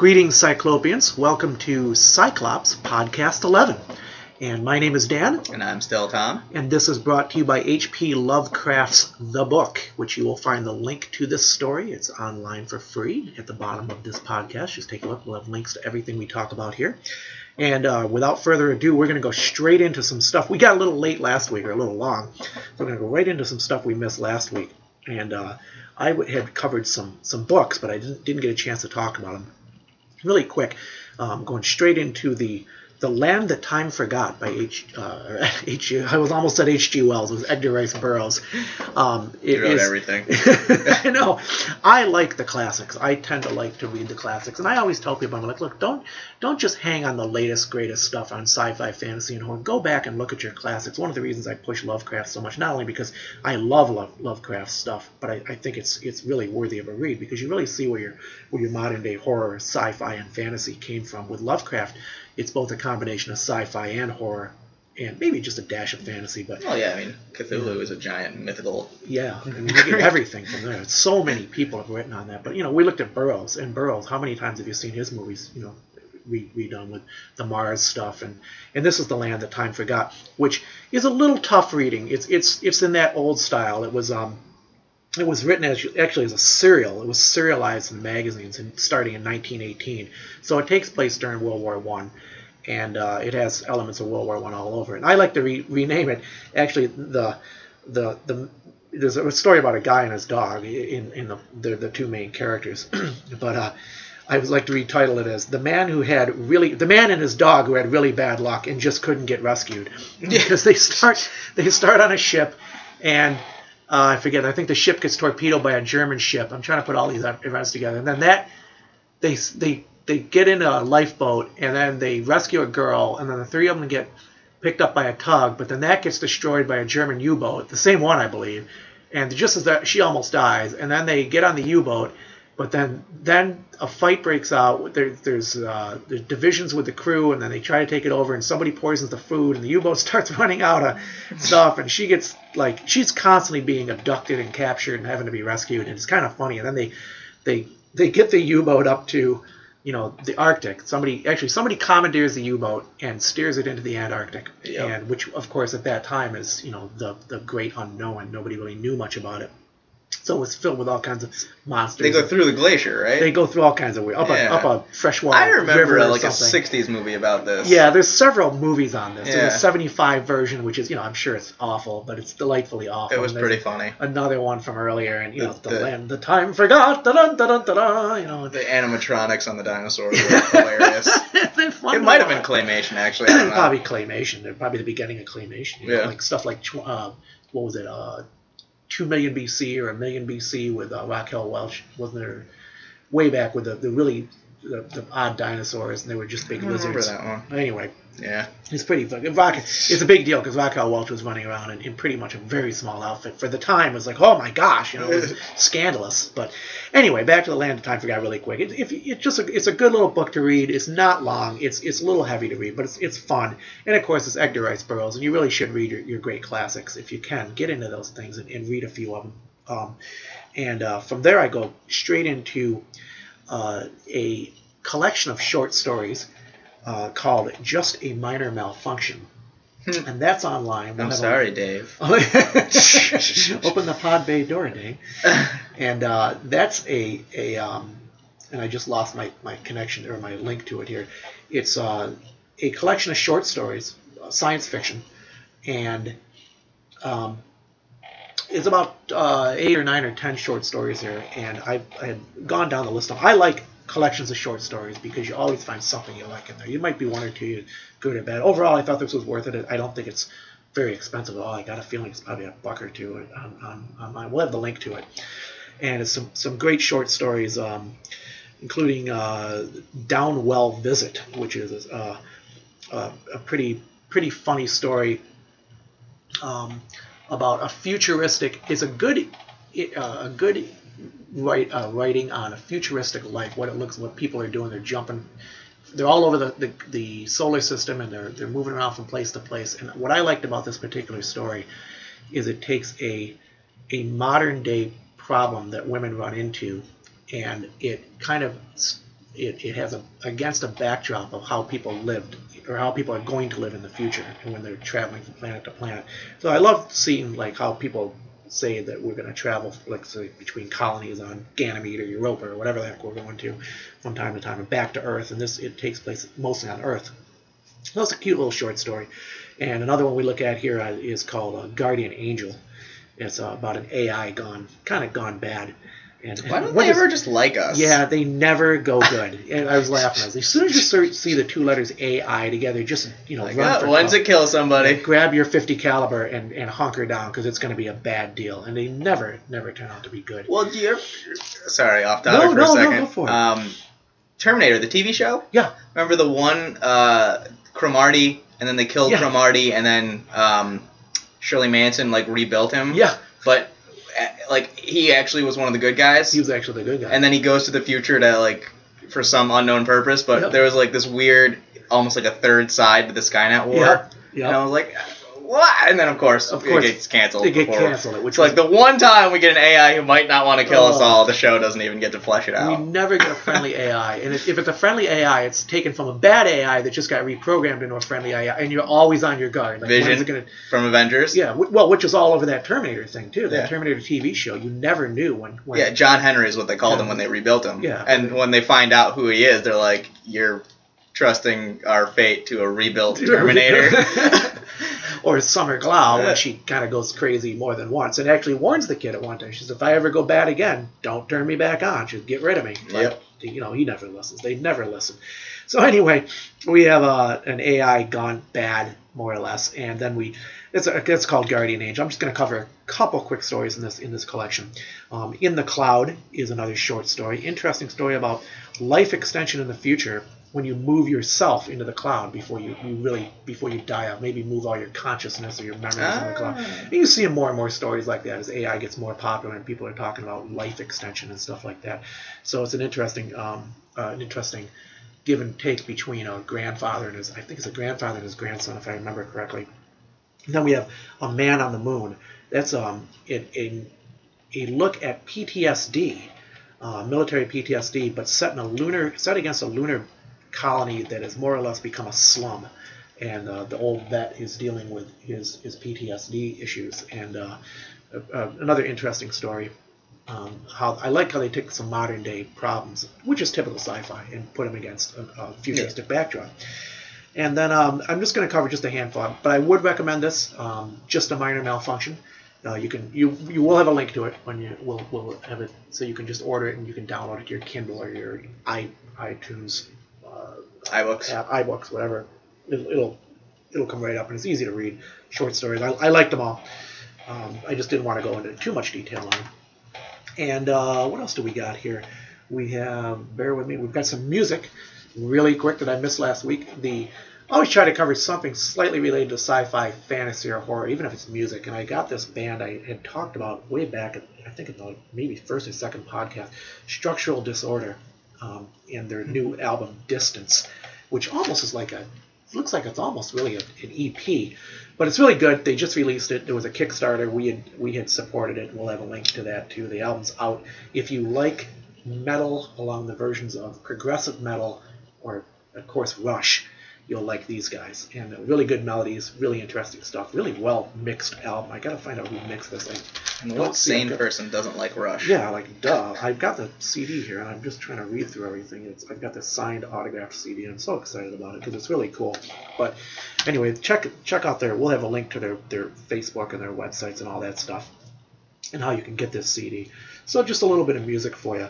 Greetings, Cyclopeans. Welcome to Sci-Clops, Podcast 11. And my name is Dan. And I'm still Tom. And this is brought to you by H.P. Lovecraft's The Book, which you will find the link to this story. It's online for free at the bottom of this podcast. Just take a look. We'll have links to everything we talk about here. And without further ado, we're going to go straight into some stuff. We got a little late last week, or a little long. So we're going to go right into some stuff we missed last week. And I had covered some books, but I didn't get a chance to talk about them. Really quick, going straight into the Land That Time Forgot by I was almost at H.G. Wells. It was Edgar Rice Burroughs. You wrote everything. I know. I like the classics. I tend to like to read the classics, and I always tell people, I'm like, look, don't just hang on the latest, greatest stuff on sci-fi, fantasy, and horror. Go back and look at your classics. One of the reasons I push Lovecraft so much, not only because I love Lovecraft stuff, but I think it's really worthy of a read because you really see where your modern day horror, sci-fi, and fantasy came from. With Lovecraft, it's both a combination of sci-fi and horror, and maybe just a dash of fantasy. But well, yeah, I mean, Cthulhu is a giant mythical. Yeah, I mean, you get everything from there. So many people have written on that. But we looked at Burroughs, and Burroughs. How many times have you seen his movies? Redone with the Mars stuff, and this is The Land That Time Forgot, which is a little tough reading. It's in that old style. It was written as a serial. It was serialized in magazines and starting in 1918. So it takes place during World War I, and it has elements of World War I all over it. And I like to rename it. Actually, there's a story about a guy and his dog in the two main characters, but I would like to retitle it as the man and his dog who had really bad luck and just couldn't get rescued. Because they start on a ship, and I forget. I think the ship gets torpedoed by a German ship. I'm trying to put all these events together, and then they get in a lifeboat, and then they rescue a girl, and then the three of them get picked up by a tug, but then that gets destroyed by a German U-boat, the same one I believe, and just as that she almost dies, and then they get on the U-boat, but then a fight breaks out. There's divisions with the crew, and then they try to take it over, and somebody poisons the food, and the U-boat starts running out of stuff, and she's constantly being abducted and captured and having to be rescued, and it's kind of funny. And then they get the U-boat up to the Arctic. Somebody commandeers the U-boat and steers it into the Antarctic, and which of course at that time is the great unknown. Nobody really knew much about it. So it's filled with all kinds of monsters. They go through the glacier, right? They go through all kinds of weird up a freshwater river. I remember or like something. a '60s movie about this. Yeah, there's several movies on this. Yeah. There's a '75 version, which is I'm sure it's awful, but it's delightfully awful. It was pretty funny. Another one from earlier, and the Land the Time Forgot. Da-dun-da-dun-da-da, The animatronics on the dinosaurs were hilarious. They're fun. It might have been claymation, actually. I don't know. Probably claymation. They're probably the beginning of claymation. Like stuff like what was it? 2 million BC or 1 million BC with Raquel Welch, wasn't there? Way back with the odd dinosaurs, and they were just big lizards. I remember that one. Anyway, yeah, it's pretty fun. It's a big deal because Raquel Welch was running around in pretty much a very small outfit for the time. It was like, oh my gosh, it was scandalous. But anyway, back to The Land of Time Forgot really quick. It's a good little book to read. It's not long. It's a little heavy to read, but it's fun. And of course, it's Edgar Rice Burroughs, and you really should read your great classics if you can. Get into those things and read a few of them. And from there, I go straight into a collection of short stories called Just A Minor Malfunction. And that's online. I'm sorry, Dave. Open the pod bay door, Dave. And that's and I just lost my connection or my link to it here. It's a collection of short stories, science fiction, and it's about 8 or 9 or 10 short stories here. And I had gone down the list of. I like collections of short stories because you always find something you like in there. You might be one or two good or bad. Overall, I thought this was worth it. I don't think it's very expensive at all. I got a feeling it's probably $1 or $2 on we'll have the link to it. And it's some great short stories, including Downwell Visit, which is a pretty funny story about a futuristic. It's a good writing on a futuristic life, what people are doing. They're jumping, they're all over the solar system, and they're moving around from place to place. And what I liked about this particular story is it takes a modern day problem that women run into, and it kind of it has against a backdrop of how people lived or how people are going to live in the future and when they're traveling from planet to planet. So I love seeing like how people say that we're going to travel, like say, between colonies on Ganymede or Europa or whatever the heck we're going to from time to time and back to Earth. And it takes place mostly on Earth. So that's a cute little short story. And another one we look at here is called Guardian Angel. It's about an AI gone bad. And why don't they ever just like us? Yeah, they never go good. And I was laughing. As soon as you see the two letters AI together, just run for when's it kill somebody? Grab your .50 caliber and hunker down because it's going to be a bad deal. And they never turn out to be good. Well, sorry, off topic for a second. No, go for it. Terminator, the TV show. Yeah. Remember the one Cromartie, and then they killed Cromartie, and then Shirley Manson rebuilt him. Yeah. But he actually was one of the good guys. He was actually the good guy. And then he goes to the future to for some unknown purpose. But there was this weird, almost like a third side to the Skynet war. Yep. And I was like, what? And then of course it gets canceled. They get canceled. Which the one time we get an AI who might not want to kill us all, the show doesn't even get to flesh it out. We never get a friendly AI. And if it's a friendly AI, it's taken from a bad AI that just got reprogrammed into a friendly AI, and you're always on your guard. Vision from Avengers? Yeah, well, which is all over that Terminator thing, too. That Terminator TV show. You never knew when... Yeah, John Henry is what they called him when they rebuilt him. Yeah. And when they find out who he is, they're like, you're trusting our fate to a rebuilt Terminator. Or Summer Glau when she kind of goes crazy more than once and actually warns the kid at one time. She says, if I ever go bad again, don't turn me back on. She'll get rid of me. Yep. He never listens. They never listen. So anyway, we have an AI gone bad, more or less, and then it's called Guardian Angel. I'm just going to cover a couple quick stories in this collection. In the Cloud is another short story. Interesting story about life extension in the future when you move yourself into the cloud before you die out. Maybe move all your consciousness or your memories in the cloud. And you see more and more stories like that as AI gets more popular and people are talking about life extension and stuff like that. So it's an interesting give and take between a grandfather and his grandson, if I remember correctly. And then we have A Man on the Moon. That's a look at PTSD, military PTSD, but set against a lunar colony that has more or less become a slum, and the old vet is dealing with his PTSD issues. And another interesting story. I like how they take some modern day problems, which is typical sci-fi, and put them against a futuristic backdrop. And then I'm just going to cover just a handful, but I would recommend this, Just a Minor Malfunction. You will have a link to it when we'll have it, so you can just order it and you can download it to your Kindle or your iTunes, iBooks, whatever. It'll come right up, and it's easy to read. Short stories. I liked them all. I just didn't want to go into too much detail on them. And what else do we got here? We have, bear with me, we've got some music really quick that I missed last week. I always try to cover something slightly related to sci-fi, fantasy, or horror, even if it's music. And I got this band I had talked about way back, I think in the maybe first or second podcast, Structural Disorder, and their new album, Distance, which almost is looks like it's almost really an EP. But it's really good. They just released it. There was a Kickstarter. We had supported it. We'll have a link to that too. The album's out. If you like metal along the versions of progressive metal or, of course, Rush, you'll like these guys. And really good melodies, really interesting stuff, really well-mixed album. I got to find out who mixed this. And what sane person doesn't like Rush? Yeah, duh. I've got the CD here, and I'm just trying to read through everything. I've got the signed, autographed CD, and I'm so excited about it because it's really cool. But anyway, check out we'll have a link to their Facebook and their websites and all that stuff, and how you can get this CD. So just a little bit of music for you.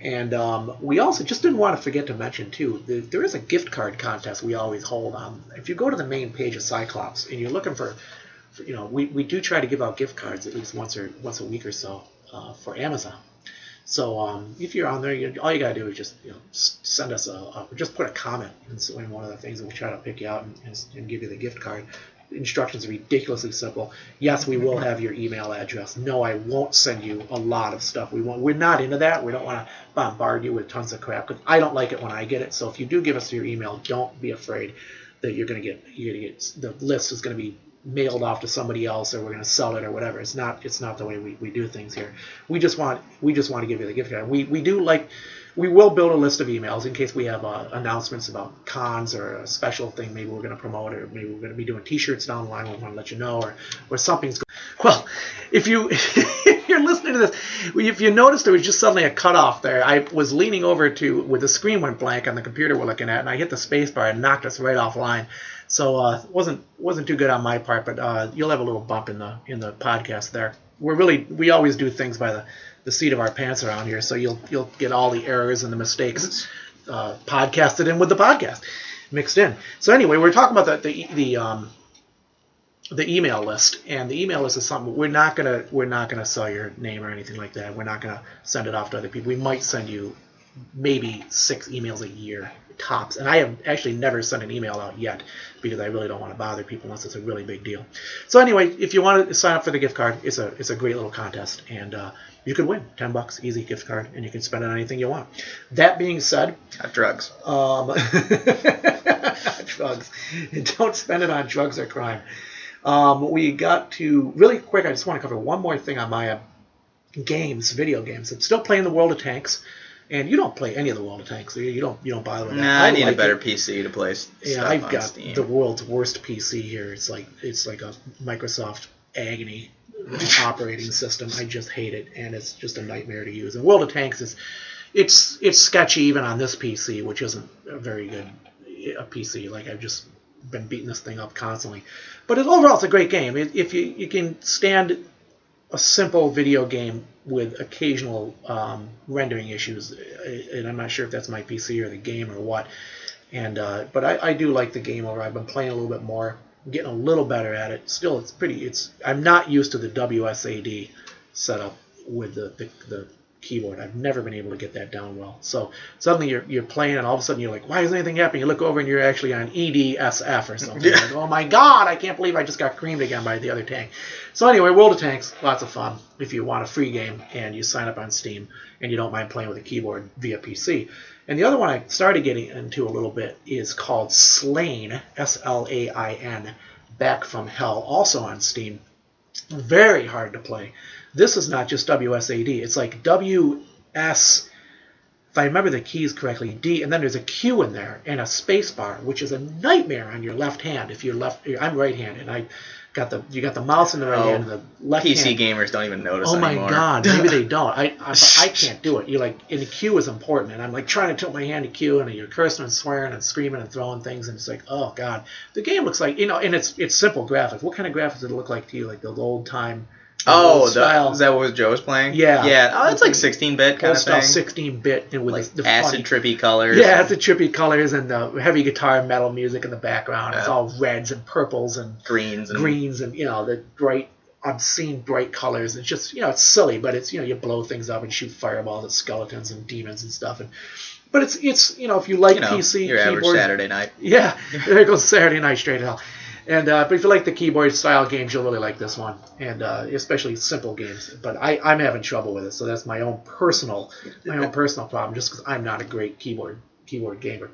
And we also just didn't want to forget to mention, too, there is a gift card contest we always hold on. If you go to the main page of Sci-Clops and you're looking for we do try to give out gift cards at least once a week or so for Amazon. So if you're on there, all you got to do is just send us just put a comment in one of the things, and we'll try to pick you out and give you the gift card. Instructions are ridiculously simple. Yes, we will have your email address. No, I won't send you a lot of stuff. We're not into that. We don't want to bombard you with tons of crap, because I don't like it when I get it. So if you do give us your email, don't be afraid that you're gonna get the list is gonna be mailed off to somebody else, or we're gonna sell it or whatever. It's not the way we do things here. We just want to give you the gift card. We do like we will build a list of emails in case we have announcements about cons or a special thing maybe we're going to promote, or maybe we're going to be doing T-shirts down the line. We want to let you know, or something's going. Well, if you're listening to this, if you noticed there was just suddenly a cutoff there. I was leaning over with the screen went blank on the computer we're looking at, and I hit the space bar and knocked us right offline. So it wasn't too good on my part, but you'll have a little bump in the podcast there. We always do things by the seat of our pants around here, so you'll get all the errors and the mistakes podcasted in with the podcast mixed in. So anyway, we're talking about the email list, and the email list is something we're not gonna sell your name or anything like that. We're not gonna send it off to other people. We might send you maybe 6 emails a year tops, and I have actually never sent an email out yet because I really don't want to bother people unless it's a really big deal. So anyway, if you want to sign up for the gift card, it's a great little contest, and you could win $10, easy gift card, and you can spend it on anything you want. That being said, not drugs. Drugs. Don't spend it on drugs or crime. We got to really quick. I just want to cover one more thing on my video games. I'm still playing the World of Tanks. And you don't play any of the World of Tanks. You don't bother with that. Nah, I need a better PC to play stuff I've on got Steam. The world's worst PC here. It's like a Microsoft Agony operating system. I just hate it, and it's just a nightmare to use. And World of Tanks it's sketchy even on this PC, which isn't a very good PC. Like, I've just been beating this thing up constantly. But overall, it's a great game. If you can stand a simple video game with occasional rendering issues, and I'm not sure if that's my PC or the game or what. And but I do like the game over. I've been playing a little bit more, getting a little better at it. Still, I'm not used to the WSAD setup with the keyboard. I've never been able to get that down well. So suddenly you're playing, and all of a sudden you're like, why isn't anything happening? You look over and you're actually on EDSF or something. Yeah. Like, oh my God, I can't believe I just got creamed again by the other tank. So anyway, World of Tanks, lots of fun if you want a free game and you sign up on Steam and you don't mind playing with a keyboard via PC. And the other one I started getting into a little bit is called Slain, S-L-A-I-N, Back from Hell, also on Steam. Very hard to play. This is not just WSAD. It's like WS, if I remember the keys correctly, D, and then there's a Q in there and a space bar, which is a nightmare on your left hand. If you're I'm right-handed, and you got the mouse in the right hand, and the left PC hand. gamers don't even notice anymore. Oh my God, maybe they don't. I can't do it. And the Q is important, and I'm like trying to tilt my hand to Q, and you're cursing and swearing and screaming and throwing things, and it's like, oh God. The game looks like, and it's simple graphics. What kind of graphics did it look like to you? Like the old time. Is that what Joe was playing? Yeah. Yeah. Oh, it's like 16-bit kind of thing. 16-bit and with like the acid trippy colors. Yeah, acid trippy colors and the heavy guitar and metal music in the background. Yeah. It's all reds and purples and greens and the bright, obscene bright colors. It's just it's silly, but it's you blow things up and shoot fireballs at skeletons and demons and stuff. But it's if you like PC your keyboard, average Saturday night. Yeah, there goes Saturday night straight to hell. And but if you like the keyboard style games, you'll really like this one, and especially simple games. But I'm having trouble with it, so that's my own personal problem, just because I'm not a great keyboard gamer.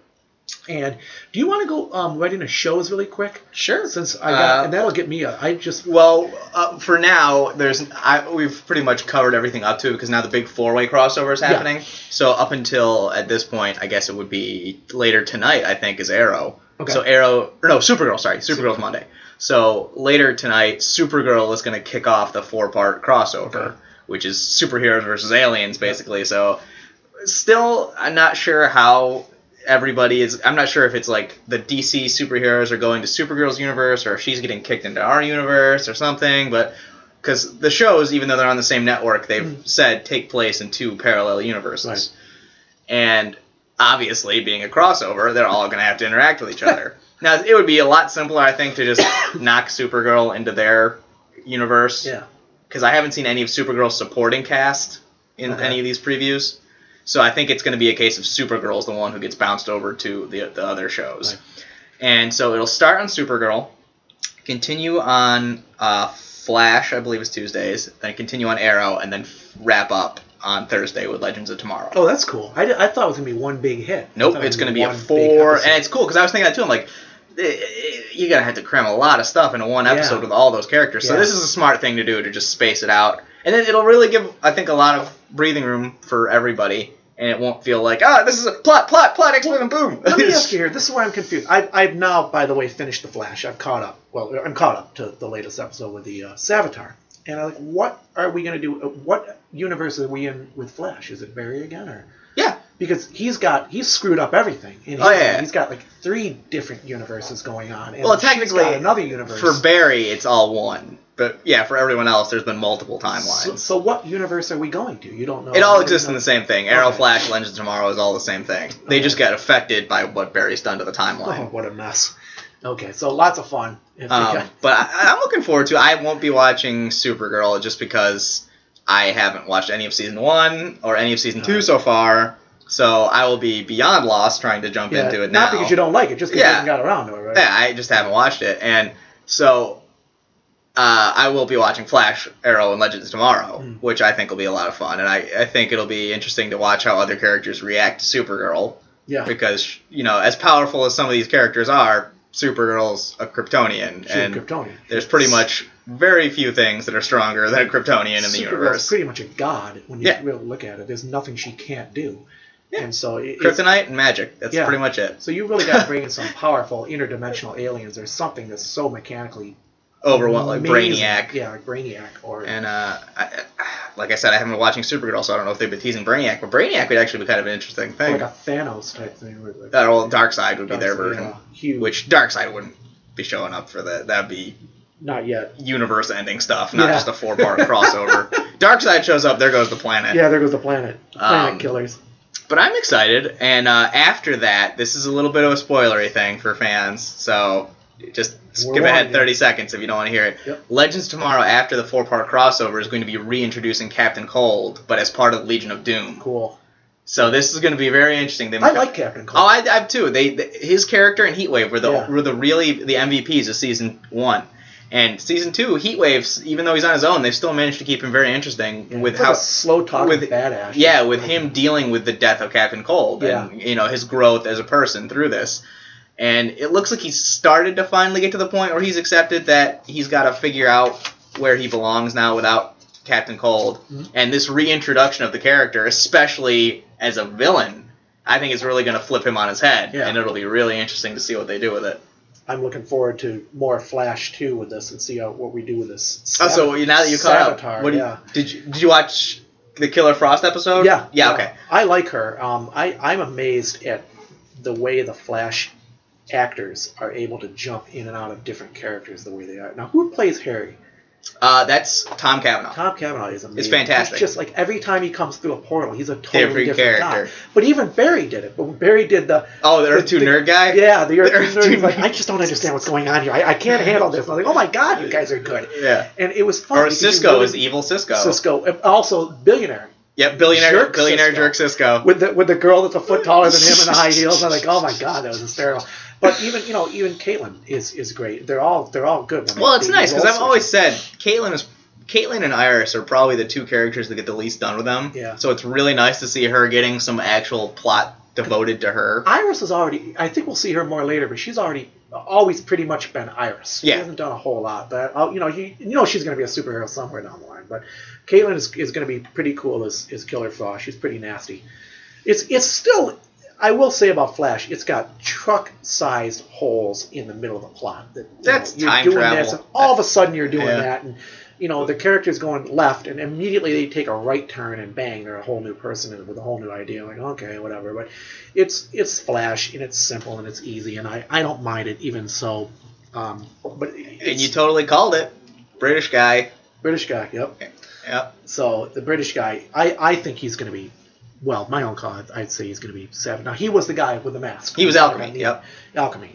And do you want to go right into shows really quick? Sure. Since I got, and that'll get me. For now, we've pretty much covered everything up to it because now the big 4-way crossover is happening. Yeah. So up until at this point, I guess it would be later tonight. I think is Arrow. Okay. So Supergirl. Sorry, Supergirl's Monday. So later tonight, Supergirl is going to kick off the 4-part crossover, which is superheroes versus aliens, basically. Okay. So still, I'm not sure how everybody is. I'm not sure if it's like the DC superheroes are going to Supergirl's universe or if she's getting kicked into our universe or something. But because the shows, even though they're on the same network, they've said take place in 2 parallel universes. Right. And obviously, being a crossover, they're all going to have to interact with each other. Now, it would be a lot simpler, I think, to just knock Supergirl into their universe. Yeah. Because I haven't seen any of Supergirl's supporting cast in any of these previews. So I think it's going to be a case of Supergirl's the one who gets bounced over to the other shows. Right. And so it'll start on Supergirl, continue on Flash, I believe it's Tuesdays, then continue on Arrow, and then wrap up on Thursday with Legends of Tomorrow. Oh, that's cool. I thought it was going to be one big hit. Nope, it's going to be a 4, and it's cool because I was thinking that too. I'm like, you're going to have to cram a lot of stuff into one episode with all those characters. Yeah. So this is a smart thing to do, to just space it out. And then it'll really give, I think, a lot of breathing room for everybody and it won't feel like, this is a plot, exploding, boom. Let me ask you here. This is where I'm confused. I've now, by the way, finished The Flash. I've caught up. Well, I'm caught up to the latest episode with the Savitar. And I'm like, what are we going to do? What universe are we in with Flash? Is it Barry again? Or Yeah. Because he's screwed up everything. And he's got like 3 different universes going on. And well, technically, got another universe. For Barry, it's all one. But yeah, for everyone else, there's been multiple timelines. So what universe are we going to? You don't know. It all exists in the same thing. Arrow, Flash, Legends of Tomorrow is all the same thing. They just get affected by what Barry's done to the timeline. Oh, what a mess. Okay, so lots of fun. But I'm looking forward to it. I won't be watching Supergirl just because I haven't watched any of Season 1 or any of Season 2 so far. So I will be beyond lost trying to jump into it now. Not because you don't like it, just because you haven't got around to it, right? Yeah, I just haven't watched it. And so I will be watching Flash, Arrow, and Legends tomorrow, which I think will be a lot of fun. And I think it'll be interesting to watch how other characters react to Supergirl. Yeah. Because, as powerful as some of these characters are, Supergirl's a Kryptonian. There's pretty much very few things that are stronger than a Kryptonian in the universe. Supergirl's pretty much a god when you really look at it. There's nothing she can't do. Yeah. And so Kryptonite and magic. That's pretty much it. So you really got to bring in some powerful interdimensional aliens or something that's so mechanically overwhelming, like Brainiac. Yeah, like Brainiac. And like I said, I haven't been watching Supergirl, so I don't know if they've been teasing Brainiac. But Brainiac would actually be kind of an interesting thing. Like a Thanos type thing. That old Darkseid would be their version. Huge. Which Darkseid wouldn't be showing up for that. That would be not yet universe-ending stuff, not just a 4-part crossover. Darkseid shows up, there goes the planet. Yeah, there goes the planet. Planet killers. But I'm excited, and after that, this is a little bit of a spoilery thing for fans, so just skip ahead 30 seconds if you don't want to hear it. Yep. Legends tomorrow, after the 4-part crossover, is going to be reintroducing Captain Cold, but as part of Legion of Doom. Cool. So this is going to be very interesting. I like Captain Cold. Oh, I have too. His character and Heatwave were the MVPs of Season 1. And Season 2, Heatwaves, even though he's on his own, they've still managed to keep him very interesting with how slow-talking badass. Yeah, with him dealing with the death of Captain Cold and his growth as a person through this. And it looks like he's started to finally get to the point where he's accepted that he's got to figure out where he belongs now without Captain Cold. Mm-hmm. And this reintroduction of the character, especially as a villain, I think is really going to flip him on his head. Yeah. And it'll be really interesting to see what they do with it. I'm looking forward to more Flash 2 with this and see what we do with this. So now that you caught up, did you watch the Killer Frost episode? Yeah. Yeah, okay. I like her. I'm amazed at the way the Flash actors are able to jump in and out of different characters the way they are. Now, who plays Harry? That's Tom Cavanaugh. Tom Cavanaugh is amazing. It's fantastic. He's just like every time he comes through a portal, he's a totally different character. Guy. But even Barry did it. But when Barry did the Earth 2 nerd guy? Yeah, the Earth 2 nerd. He's like, I just don't understand what's going on here. I can't handle this. And I'm like, oh my god, you guys are good. Yeah. And it was fun. Or Cisco is evil Cisco. Cisco, also billionaire. Yep, billionaire jerk Cisco. With the girl that's a foot taller than him in the high heels. I'm like, oh my god, that was hysterical. But even Caitlin is great. They're all good. Well, it's nice because I've always said Caitlin and Iris are probably the 2 characters that get the least done with them. Yeah. So it's really nice to see her getting some actual plot devoted to her. Iris is already. I think we'll see her more later, but she's always pretty much been Iris. She hasn't done a whole lot, but she's going to be a superhero somewhere down the line. But Caitlin is going to be pretty cool as Killer Frost. She's pretty nasty. It's still. I will say about Flash, it's got truck-sized holes in the middle of the plot. That's you're time doing travel. This, and all of a sudden you're doing that, and the character's going left, and immediately they take a right turn, and bang, they're a whole new person with a whole new idea. Like, okay, whatever. But it's Flash, and it's simple, and it's easy, and I don't mind it even so. And you totally called it. British guy. Yep. Yep. So the British guy, I think he's going to be. Well, my own call, I'd say he's going to be Savage. Now, he was the guy with the mask. He was Alchemy, yep. Alchemy.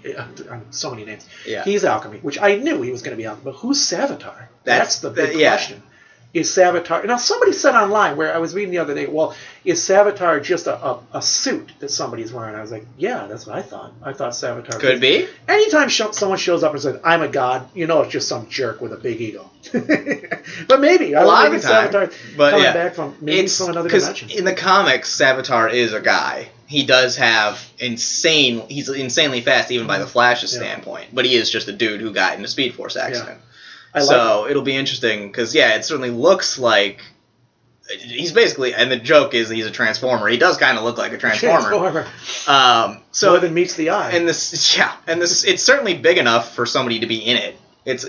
So many names. Yeah. He's Alchemy, which I knew he was going to be Alchemy. But who's Savitar? That's the big question. Is Savitar... Now, somebody said online, where I was reading the other day, well, is Savitar just a suit that somebody's wearing? I was like, yeah, that's what I thought. I thought Savitar... Could be. Anytime someone shows up and says, I'm a god, it's just some jerk with a big ego. But maybe. A lot of the time. Savitar coming back from another dimension. In the comics, Savitar is a guy. He does have he's insanely fast even by the Flash's standpoint, but he is just a dude who got in a Speed Force accident. Yeah. It'll be interesting because, it certainly looks like he's basically, and the joke is he's a Transformer. He does kind of look like a Transformer. So more than meets the eye. And this, it's certainly big enough for somebody to be in it. It's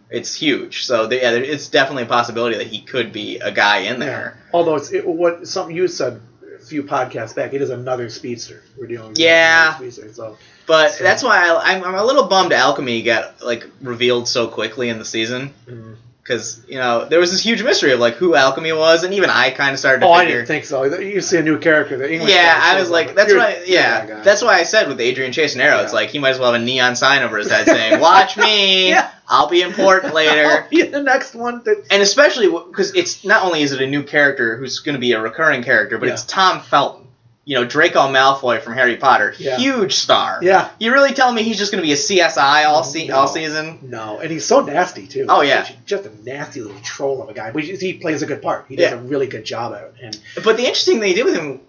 it's huge. So it's definitely a possibility that he could be a guy in there. Yeah. Although what something you said a few podcasts back, it is another speedster. We're dealing with another speedster. But that's why I'm a little bummed Alchemy got revealed so quickly in the season. Mm-hmm. Because, there was this huge mystery of, who Alchemy was, and even I kind of started to figure... I didn't think so. You see a new character. The English I was like, that's why I said with Adrian Chase and Arrow, it's like, he might as well have a neon sign over his head saying, watch me, I'll be important later. I'll be the next one. And especially, because it's not only is it a new character who's going to be a recurring character, but it's Tom Felton. Draco Malfoy from Harry Potter. Yeah. Huge star. Yeah. You really tell me he's just going to be a CSI all season? No. And he's so nasty, too. Oh, yeah. He's just a nasty little troll of a guy. But he plays a good part. He does a really good job at it. But the interesting thing they did with him,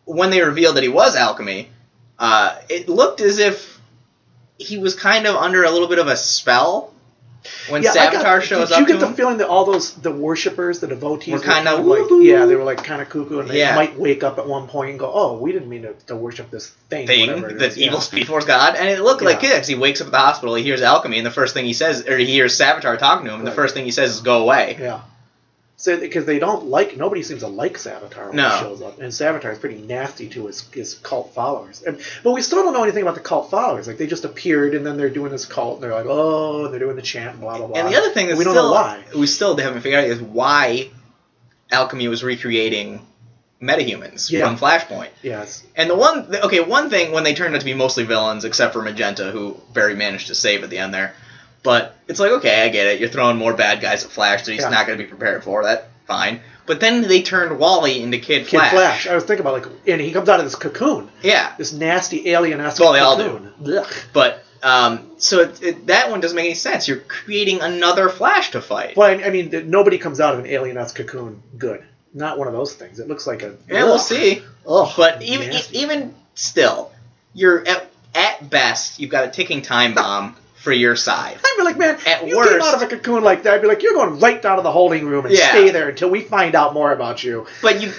when they revealed that he was Alchemy, it looked as if he was kind of under a little bit of a spell. When Savitar shows up, did you get the feeling that all the worshippers, the devotees, were kind of they were kind of cuckoo, and they might wake up at one point and go, "Oh, we didn't mean to worship this thing, the evil Speed Force god." And it looked like it, because he wakes up at the hospital, he hears Alchemy, and the first thing he says, or he hears Savitar talking to him, and the first thing he says is, "Go away." Yeah. So, because nobody seems to like Savitar when he shows up, and Savitar is pretty nasty to his cult followers. But we still don't know anything about the cult followers. They just appeared, and then they're doing this cult, and they're like, oh, and they're doing the chant, and blah blah blah. And the other thing that we don't know why. We still haven't figured out is why Alchemy was recreating metahumans from Flashpoint. Yes. And one thing when they turned out to be mostly villains, except for Magenta, who Barry managed to save at the end there. But it's like, okay, I get it. You're throwing more bad guys at Flash, so he's not going to be prepared for that. Fine. But then they turned Wally into Kid Flash. I was thinking about, and he comes out of this cocoon. Yeah. This nasty alien-esque cocoon. Well, they all do. Ugh. But, so that one doesn't make any sense. You're creating another Flash to fight. Well, I mean, nobody comes out of an alien-esque cocoon good. Not one of those things. It looks like a... Yeah, we'll see. Ugh, but even still, you're at best, you've got a ticking time bomb for your side. I'd be like, man, at you worst, came out of a cocoon like that. I'd be like, you're going right down to the holding room and stay there until we find out more about you. But you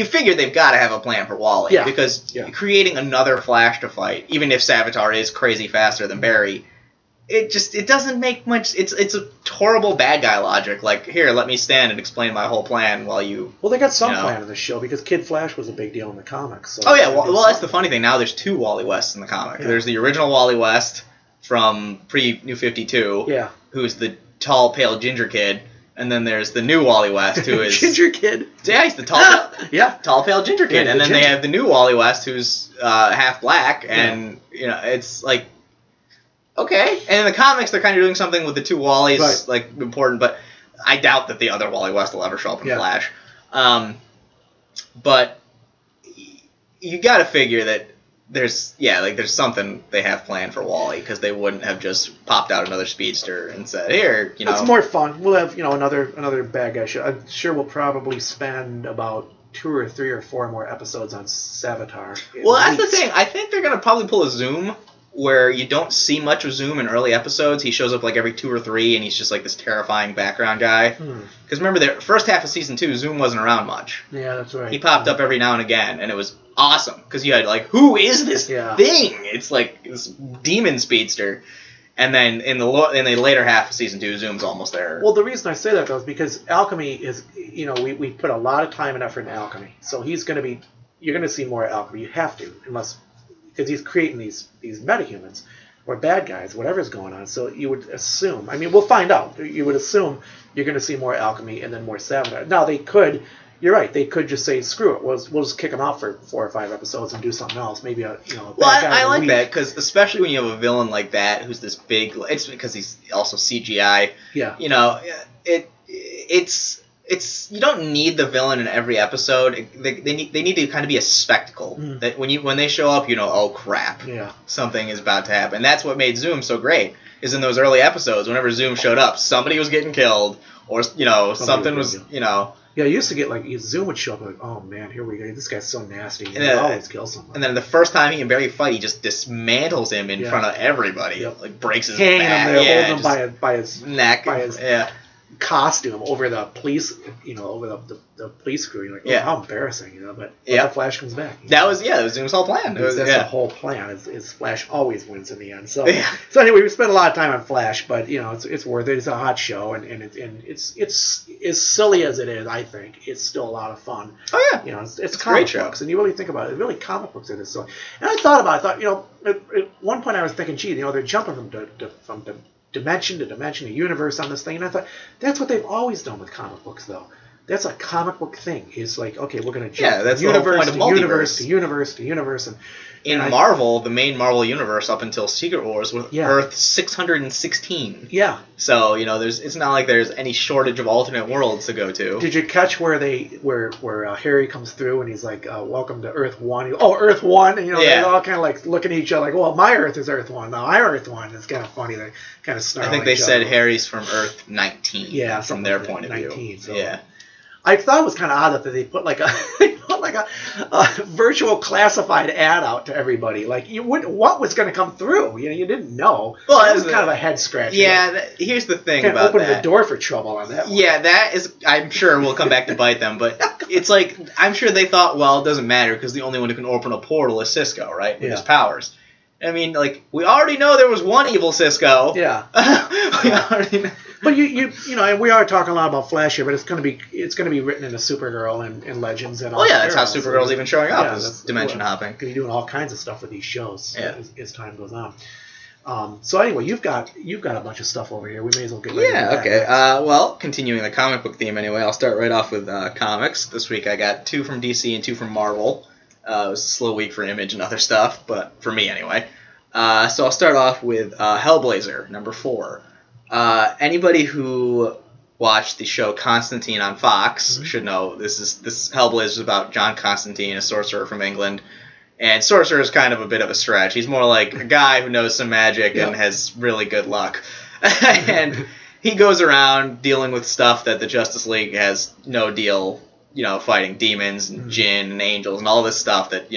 figure they've got to have a plan for Wally because creating another Flash to fight, even if Savitar is crazy faster than Barry, it doesn't make much. It's a horrible bad guy logic. Like, here, let me stand and explain my whole plan while you. Well, they got some plan in this show because Kid Flash was a big deal in the comics. So well, that's the funny thing. Now there's two Wally Wests in the comic. Yeah. There's the original Wally West from pre-New 52, who's the tall, pale ginger kid, and then there's the new Wally West, who is ginger kid. Yeah, he's the tall, pale ginger kid, and then they have the new Wally West, who's half black, and it's like. Okay, and in the comics, they're kind of doing something with the two Wallies, important, but I doubt that the other Wally West will ever show up in Flash. But you got to figure that there's something they have planned for Wally, because they wouldn't have just popped out another speedster and said, here, It's more fun. We'll have, another bad guy show. I'm sure we'll probably spend about 2 or 3 or 4 more episodes on Savitar. Well, that's the thing. I think they're going to probably pull a Zoom where you don't see much of Zoom in early episodes. He shows up every 2 or 3, and he's just this terrifying background guy. Because remember, the first half of Season 2, Zoom wasn't around much. Yeah, that's right. He popped up every now and again, and it was awesome. Because you had, who is this thing? It's this demon speedster. And then in the later half of Season 2, Zoom's almost there. Well, the reason I say that, though, is because Alchemy is, we put a lot of time and effort in Alchemy. So you're going to see more Alchemy. You have to, because he's creating these metahumans or bad guys, whatever's going on. So you would assume, we'll find out. You would assume you're going to see more Alchemy and then more Savitar. Now, you're right, they could just say, screw it, we'll just kick him out for 4 or 5 episodes and do something else. Maybe a bad guy. I like that, because especially when you have a villain like that who's this big, it's because he's also CGI. Yeah. It's you don't need the villain in every episode. They need to kind of be a spectacle. That when they show up, oh crap, something is about to happen. That's what made Zoom so great. Is in those early episodes, whenever Zoom showed up, somebody was getting killed, or something was. Yeah, I used to get Zoom would show up oh man, here we go. This guy's so nasty. He always kills someone. And then the first time he and Barry fight, he just dismantles him in front of everyody. Yep. Breaks his back. Hanging him there, holding him by his neck. By his, costume over the police, over the police crew. You're like, oh, Yeah. how embarrassing, But Yeah. the Flash comes back. That was it was all planned. That's the Yeah. whole plan. Is Flash always wins in the end. So Yeah. so anyway, we spent a lot of time on Flash, but it's worth it. It's a hot show, and it's as silly as it is. I think it's still a lot of fun. Oh yeah. It's a comic great show. books, and you really think about it. Really, comic books are this. So, and I thought, at one point I was thinking, gee, they're jumping from dimension to dimension, a universe on this thing, and I thought that's what they've always done with comic books, though. That's a comic book thing. It's like, okay, we're going to jump that's from the whole universe point of to universe multiverse. to universe to universe, and In Marvel, the main Marvel universe up until Secret Wars was Yeah. Earth 616. yeah. So it's not like there's any shortage of alternate worlds to go to. Did you catch where Harry comes through and he's like, "Welcome to Earth 1." Earth 1, and Yeah. they're all kind of like looking at each other like, "Well, my Earth is Earth 1. No, I'm Earth 1." It's kind of funny. They kind of snarl. I think at they each said other. Harry's from Earth 19. Yeah, from something their like point that, of view. 19, so- Yeah. I thought it was kind of odd that they put like a virtual classified ad out to everybody. Like you wouldn't, what was going to come through? You didn't know. Well, that was kind of a head scratch. Yeah. Here's the thing Kind of about opened that. the door for trouble on that one. Yeah, that is. I'm sure will come back to bite them, but it's like I'm sure they thought, well, it doesn't matter because the only one who can open a portal is Cisco, right? With his powers. I mean, like we already know there was one evil Cisco. Yeah. We already know. But and we are talking a lot about Flash here, but it's going to be written into Supergirl and Legends and all. Oh yeah, that's how Supergirl, Supergirl's even showing up is that's dimension hopping. Because you're doing all kinds of stuff with these shows as time goes on. So anyway, you've got a bunch of stuff over here. We may as well get ready. Yeah, to okay. that. Well, continuing the comic book theme anyway, I'll start right off with comics. This week I got 2 from DC and 2 from Marvel. It was a slow week for Image and other stuff, but for me anyway. So I'll start off with Hellblazer, number 4. Anybody who watched the show Constantine on Fox should know this Hellblazer is about John Constantine, a sorcerer from England. And sorcerer is kind of a bit of a stretch. He's more like a guy who knows some magic and has really good luck. And he goes around dealing with stuff that the Justice League has no deal, fighting demons and jinn and angels and all this stuff that,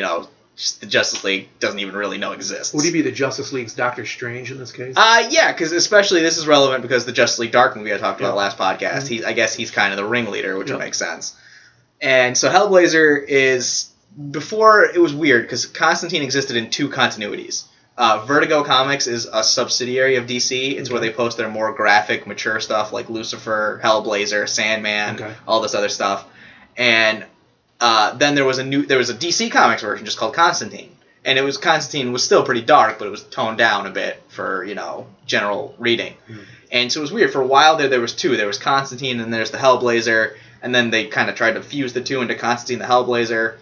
the Justice League doesn't even really know exists. Would he be the Justice League's Doctor Strange in this case? Yeah, because especially this is relevant because the Justice League Dark movie I talked about last podcast. I guess he's kind of the ringleader, which would make sense. And so Hellblazer is... Before, it was weird because Constantine existed in 2 continuities. Vertigo Comics is a subsidiary of DC. It's where they post their more graphic, mature stuff like Lucifer, Hellblazer, Sandman, all this other stuff. And then there was a DC Comics version just called Constantine. And Constantine was still pretty dark, but it was toned down a bit for, general reading. And so it was weird. For a while there was 2. There was Constantine and there's the Hellblazer. And then they kind of tried to fuse the 2 into Constantine the Hellblazer.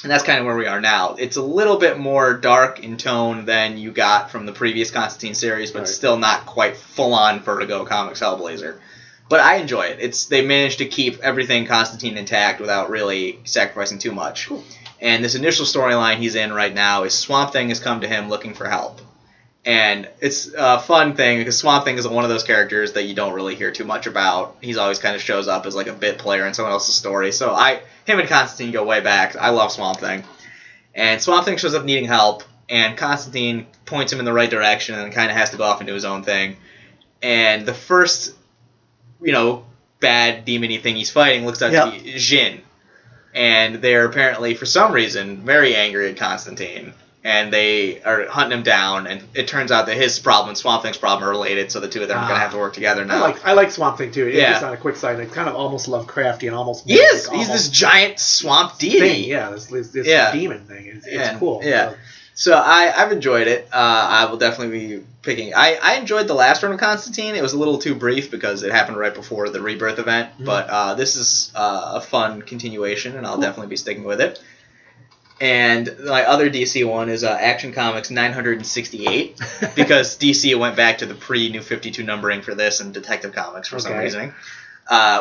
And that's kind of where we are now. It's a little bit more dark in tone than you got from the previous Constantine series, but still not quite full-on Vertigo Comics Hellblazer. But I enjoy it. They managed to keep everything Constantine intact without really sacrificing too much. Cool. And this initial storyline he's in right now is Swamp Thing has come to him looking for help. And it's a fun thing because Swamp Thing is one of those characters that you don't really hear too much about. He's always kind of shows up as like a bit player in someone else's story. So him and Constantine go way back. I love Swamp Thing. And Swamp Thing shows up needing help, and Constantine points him in the right direction and kind of has to go off and do his own thing. And the first, bad demon-y thing he's fighting looks out to be Jin. And they're apparently, for some reason, very angry at Constantine. And they are hunting him down, and it turns out that his problem and Swamp Thing's problem are related, so the 2 of them are going to have to work together now. I like Swamp Thing, too. Yeah. Just on a quick side, it's kind of almost Lovecrafty and almost... He is! Almost He's this giant swamp deity. thing, this demon thing. It's cool. Yeah. So I've enjoyed it. I will definitely be picking... I enjoyed the last run of Constantine. It was a little too brief because it happened right before the Rebirth event, but this is a fun continuation, and I'll definitely be sticking with it. And my other DC one is Action Comics 968, because DC went back to the pre-New 52 numbering for this and Detective Comics for some reason,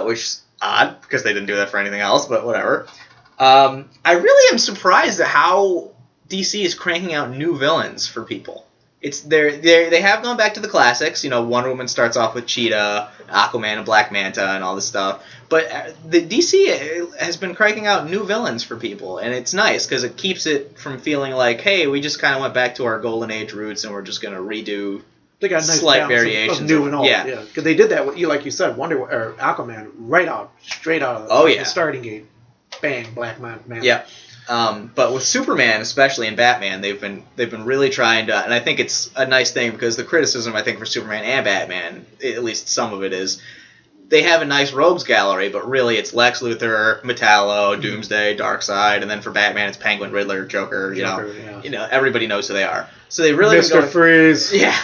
which is odd, because they didn't do that for anything else, but whatever. I really am surprised at how DC is cranking out new villains for people. They have gone back to the classics. Wonder Woman starts off with Cheetah, Aquaman and Black Manta and all this stuff. But the DC has been cranking out new villains for people, and it's nice because it keeps it from feeling like, hey, we just kind of went back to our Golden Age roots and we're just going to redo They got a nice slight balance variations of new and old. yeah. Because they did that with, like you said, or Aquaman, straight out of the starting gate. Bang, Black Man. Yeah. But with Superman, especially in Batman, they've been really trying to, and I think it's a nice thing because the criticism I think for Superman and Batman, at least some of it is, they have a nice rogues gallery, but really it's Lex Luthor, Metallo, Doomsday, Darkseid, and then for Batman it's Penguin, Riddler, Joker. You know, everybody knows who they are. So they really Mr. Freeze. Yeah.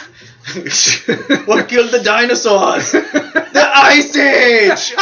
What killed the dinosaurs? The Ice Age.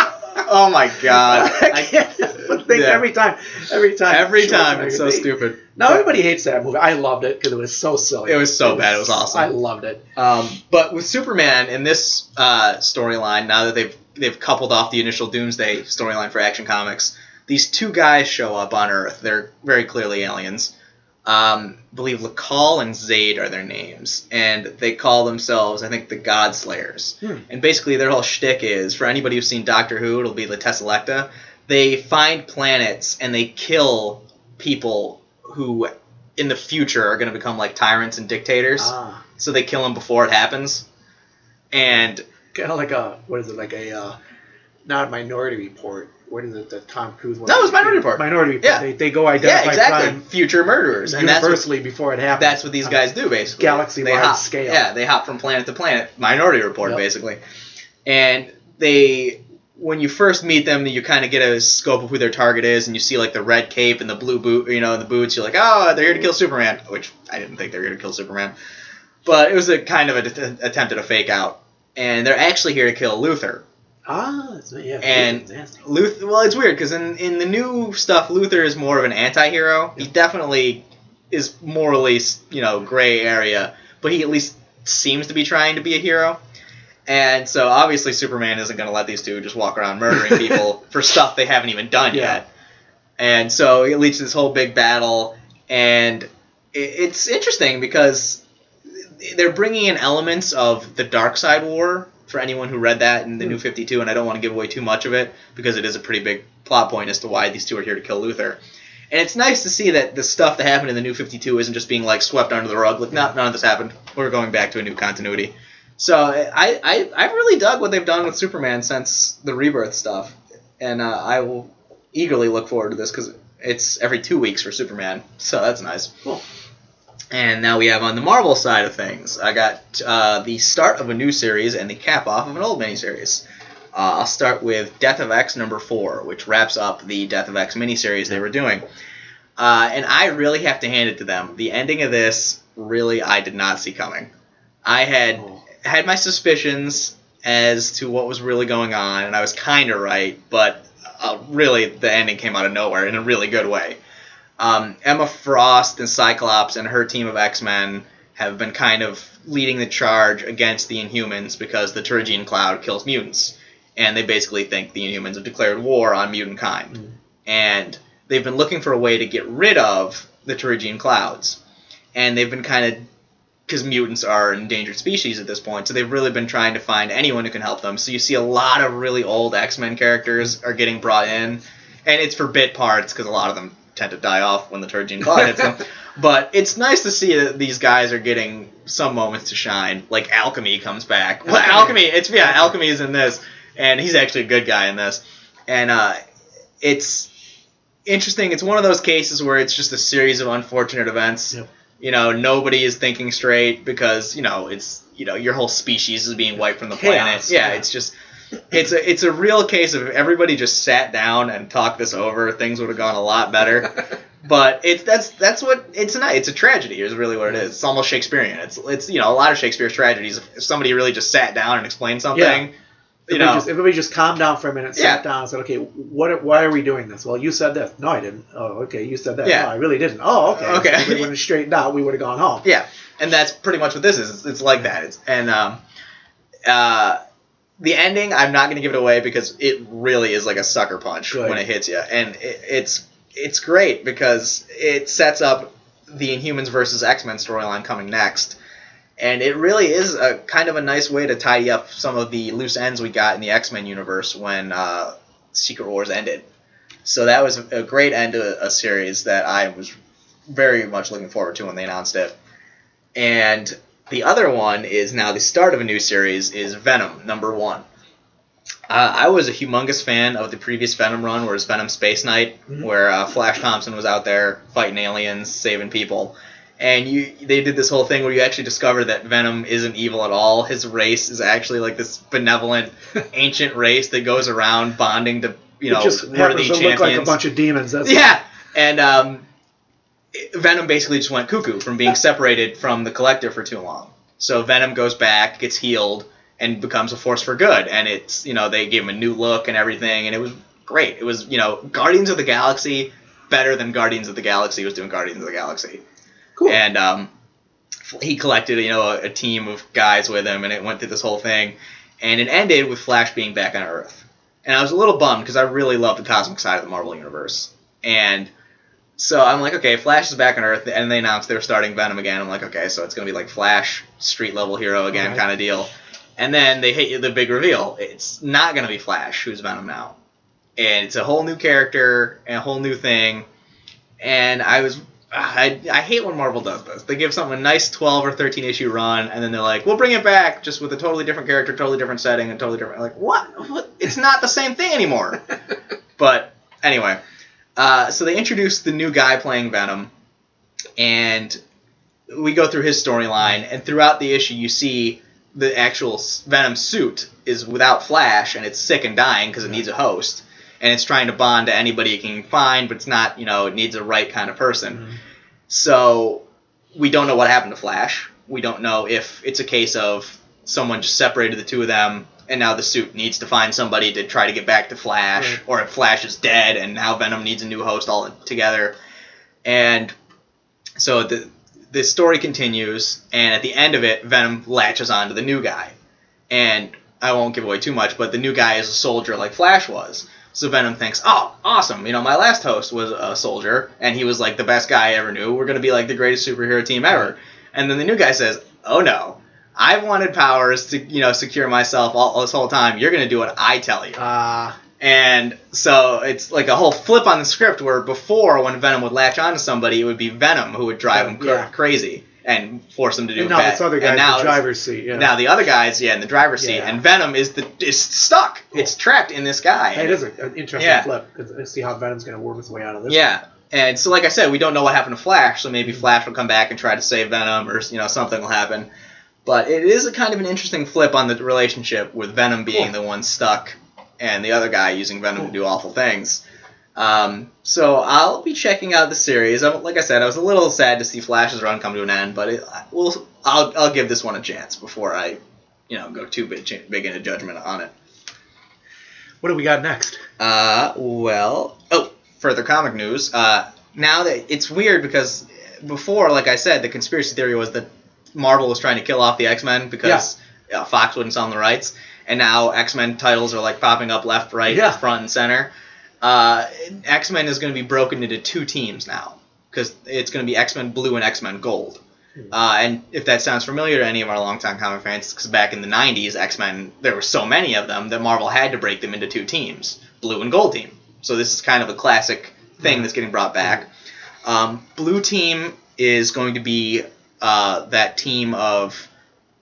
Oh my God! I can't think every time. It's so stupid. Now everybody hates that movie. I loved it because it was so silly. It was so bad. It was awesome. I loved it. But with Superman in this storyline, now that they've coupled off the initial Doomsday storyline for Action Comics, these two guys show up on Earth. They're very clearly aliens. I believe Lakal and Zayd are their names, and they call themselves, I think, the God Slayers. And basically their whole shtick is, for anybody who's seen Doctor Who, it'll be the Tesselecta. They find planets and they kill people who, in the future, are going to become like tyrants and dictators. So they kill them before it happens. And kind of like not a Minority Report. What is it? The Tom Cruise one? That was Minority Report. Minority Report. Yeah. They go identify crime future murderers. And universally before it happens. That's what these guys do, basically. Galaxy-wide scale. Yeah, they hop from planet to planet. Minority Report, basically. And when you first meet them, you kind of get a scope of who their target is, and you see like the red cape and the blue boot, the boots. You're like, oh, they're here to kill Superman, which I didn't think they were here to kill Superman. But it was a kind of an attempt at a fake out. And they're actually here to kill Luthor. And Luthor, well, it's weird because in the new stuff, Luthor is more of an anti-hero. He definitely is morally, gray area, but he at least seems to be trying to be a hero. And so obviously Superman isn't going to let these two just walk around murdering people for stuff they haven't even done yet. And so it leads to this whole big battle, and it's interesting because they're bringing in elements of the Darkseid War. For anyone who read that in the New 52, and I don't want to give away too much of it because it is a pretty big plot point as to why these two are here to kill Luthor. And it's nice to see that the stuff that happened in the New 52 isn't just being like swept under the rug. Like, none of this happened. We're going back to a new continuity. So I've really dug what they've done with Superman since the Rebirth stuff, and I will eagerly look forward to this because it's every 2 weeks for Superman. So that's nice. Cool. And now we have on the Marvel side of things, I got the start of a new series and the cap off of an old miniseries. I'll start with Death of X number 4, which wraps up the Death of X miniseries they were doing. And I really have to hand it to them. The ending of this, really, I did not see coming. I had my suspicions as to what was really going on, and I was kind of right, but really the ending came out of nowhere in a really good way. Emma Frost and Sci-Clops and her team of X-Men have been kind of leading the charge against the Inhumans because the Terrigen Cloud kills mutants. And they basically think the Inhumans have declared war on mutant kind. And they've been looking for a way to get rid of the Terrigen Clouds. And they've been kind of, because mutants are an endangered species at this point, so they've really been trying to find anyone who can help them. So you see a lot of really old X-Men characters are getting brought in. And it's for bit parts because a lot of them tend to die off when the Terrigen Cloud hits them. But it's nice to see that these guys are getting some moments to shine. Like Alchemy comes back. Well, Alchemy is in this, and he's actually a good guy in this. And it's interesting. It's one of those cases where it's just a series of unfortunate events. Yep. Nobody is thinking straight because it's your whole species is being wiped from the planet. It's just. It's a real case of if everybody just sat down and talked this over, things would have gone a lot better. But that's what it's tonight. It's a tragedy is really what it is. It's almost Shakespearean. It's a lot of Shakespeare's tragedies. If somebody really just sat down and explained something, everybody just calmed down for a minute, sat down, and said, "Okay, why are we doing this?" Well, you said this. No, I didn't. Oh, okay, you said that. Yeah. No, I really didn't. Oh, okay. Okay. If we would have straightened out, we would have gone home. Yeah, and that's pretty much what this is. It's like that. The ending, I'm not going to give it away because it really is like a sucker punch when it hits you. And it's great because it sets up the Inhumans versus X-Men storyline coming next. And it really is a kind of a nice way to tidy up some of the loose ends we got in the X-Men universe when Secret Wars ended. So that was a great end to a series that I was very much looking forward to when they announced it. And The other one is now the start of a new series, is Venom, #1. I was a humongous fan of the previous Venom run, where it was Venom Space Knight, where Flash Thompson was out there fighting aliens, saving people. And they did this whole thing where you actually discover that Venom isn't evil at all. His race is actually like this benevolent, ancient race that goes around bonding to, it just happens to look like a bunch of demons. That's and Venom basically just went cuckoo from being separated from the Collective for too long. So Venom goes back, gets healed, and becomes a force for good. And it's, they gave him a new look and everything, and it was great. It was, Guardians of the Galaxy better than Guardians of the Galaxy was doing Guardians of the Galaxy. Cool. And he collected, a team of guys with him, and it went through this whole thing. And it ended with Flash being back on Earth. And I was a little bummed because I really love the cosmic side of the Marvel Universe. And so I'm like, okay, Flash is back on Earth, and they announced they were starting Venom again. I'm like, okay, so it's going to be like Flash, street-level hero again kind of deal. And then they hit you the big reveal. It's not going to be Flash who's Venom now. And it's a whole new character and a whole new thing. And I hate when Marvel does this. They give something a nice 12 or 13 issue run, and then they're like, we'll bring it back just with a totally different character, totally different setting, and totally different... Like, what? It's not the same thing anymore. But anyway, so they introduced the new guy playing Venom, and we go through his storyline, and throughout the issue you see the actual Venom suit is without Flash, and it's sick and dying because it needs a host. And it's trying to bond to anybody it can find, but it's not, it needs a right kind of person. Mm-hmm. So we don't know what happened to Flash. We don't know if it's a case of someone just separated the two of them, and now the suit needs to find somebody to try to get back to Flash, or if Flash is dead, and now Venom needs a new host all together. And so the story continues, and at the end of it, Venom latches on to the new guy. And I won't give away too much, but the new guy is a soldier like Flash was. So Venom thinks, oh, awesome, my last host was a soldier, and he was like the best guy I ever knew. We're going to be like the greatest superhero team ever. And then the new guy says, oh no, I've wanted powers to, secure myself all this whole time. You're going to do what I tell you. And so it's like a whole flip on the script where before, when Venom would latch onto somebody, it would be Venom who would drive him crazy and force them to do bad. This other guy's in the driver's seat. Yeah. Now the other guy's in the driver's seat, and Venom is stuck. Cool. It's trapped in this guy. It is an interesting flip because see how Venom's going to work his way out of this. Yeah, and so like I said, we don't know what happened to Flash, so maybe Flash will come back and try to save Venom, or something will happen. But it is a kind of an interesting flip on the relationship with Venom being the one stuck, and the other guy using Venom to do awful things. So I'll be checking out the series. Like I said, I was a little sad to see Flash's run come to an end, but I'll give this one a chance before I, go too big into judgment on it. What do we got next? Further comic news. Now that it's weird because before, like I said, the conspiracy theory was that Marvel was trying to kill off the X-Men because Fox wouldn't sell them the rights, and now X-Men titles are like popping up left, right, front, and center. X-Men is going to be broken into two teams now because it's going to be X-Men Blue and X-Men Gold. And if that sounds familiar to any of our longtime comic fans, because back in the 90s, X-Men, there were so many of them that Marvel had to break them into two teams, Blue and Gold team. So this is kind of a classic thing that's getting brought back. Blue team is going to be that team of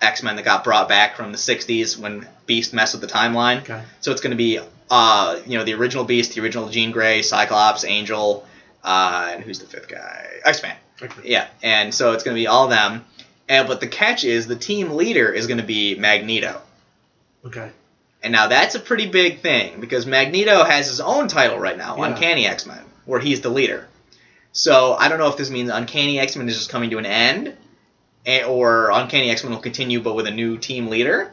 X-Men that got brought back from the 60s when Beast messed with the timeline. Okay. So it's going to be the original Beast, the original Jean Grey, Sci-Clops, Angel, and who's the fifth guy? Iceman. Okay. Yeah, and so it's going to be all of them. But the catch is the team leader is going to be Magneto. Okay. And now that's a pretty big thing because Magneto has his own title right now, Uncanny X-Men, where he's the leader. So I don't know if this means Uncanny X-Men is just coming to an end, or Uncanny X-Men will continue but with a new team leader.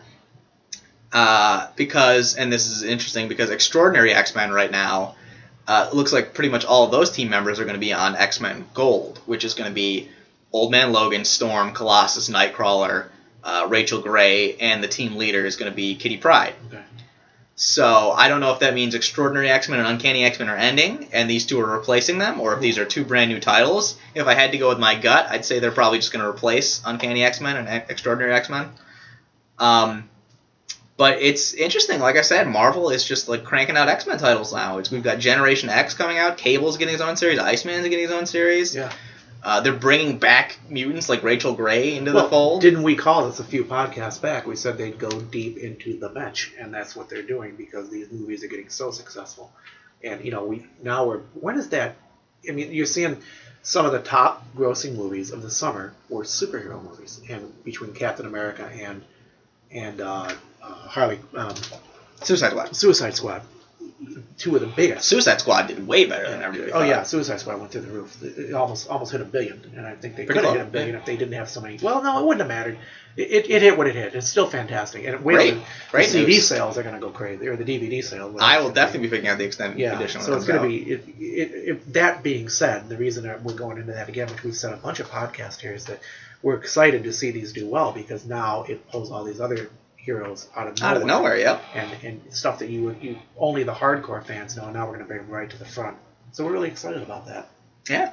Because, and this is interesting, because Extraordinary X-Men right now looks like pretty much all of those team members are going to be on X-Men Gold, which is going to be Old Man Logan, Storm, Colossus, Nightcrawler, Rachel Grey, and the team leader is going to be Kitty Pryde. Okay. So I don't know if that means Extraordinary X-Men and Uncanny X-Men are ending, and these two are replacing them, or if these are two brand new titles. If I had to go with my gut, I'd say they're probably just going to replace Uncanny X-Men and Extraordinary X-Men. But it's interesting. Like I said, Marvel is just like cranking out X-Men titles now. We've got Generation X coming out. Cable's getting his own series. Iceman's getting his own series. Yeah. They're bringing back mutants like Rachel Grey into the fold. Didn't we call this a few podcasts back? We said they'd go deep into the bench, and that's what they're doing because these movies are getting so successful. And when is that? I mean, you're seeing some of the top grossing movies of the summer were superhero movies, and between Captain America and Harley Suicide Squad, two of the biggest. Suicide Squad did way better than everybody thought. Oh yeah, Suicide Squad went through the roof. It almost hit $1 billion, and I think they could have hit $1 billion if they didn't have so many. Well, no, it wouldn't have mattered. It hit what it hit. It's still fantastic, and great the CD sales are going to go crazy, or the DVD sales. I will definitely be picking out the extended edition. So it's going to be. That being said, the reason that we're going into that again, which we've said a bunch of podcasts here, is that we're excited to see these do well because now it pulls all these other heroes out of nowhere. Yep. And stuff that you only the hardcore fans know. Now we're going to bring them right to the front. So we're really excited about that. Yeah.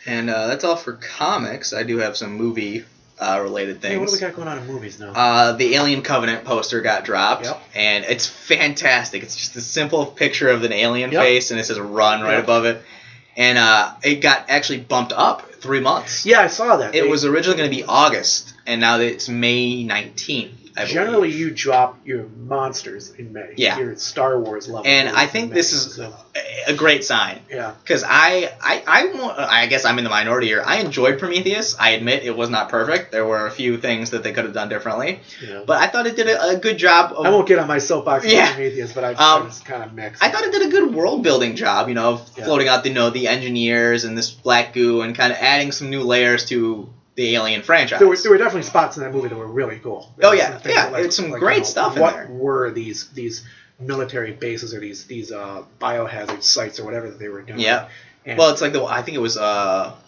And that's all for comics. I do have some movie related things. Hey, what do we got going on in movies now? The Alien Covenant poster got dropped, and it's fantastic. It's just a simple picture of an alien face, and it says "Run" right above it. And it got actually bumped up 3 months. Yeah, I saw that. It was originally going to be August, and now it's May 19th. Generally, you drop your monsters in May. Yeah. Your Star Wars level. And I think this is a great sign. Yeah. Because I guess I'm in the minority here. I enjoyed Prometheus. I admit it was not perfect. There were a few things that they could have done differently. Yeah. But I thought it did a good job. I won't get on my soapbox about Prometheus, but I was kind of mixed. I thought it did a good world building job. Floating out the engineers and this black goo and kind of adding some new layers to the Alien franchise. There were definitely spots in that movie that were really cool. Oh yeah, there's some great stuff in there. What were these military bases or these biohazard sites or whatever that they were doing? Yeah. Well, it's like I think it was what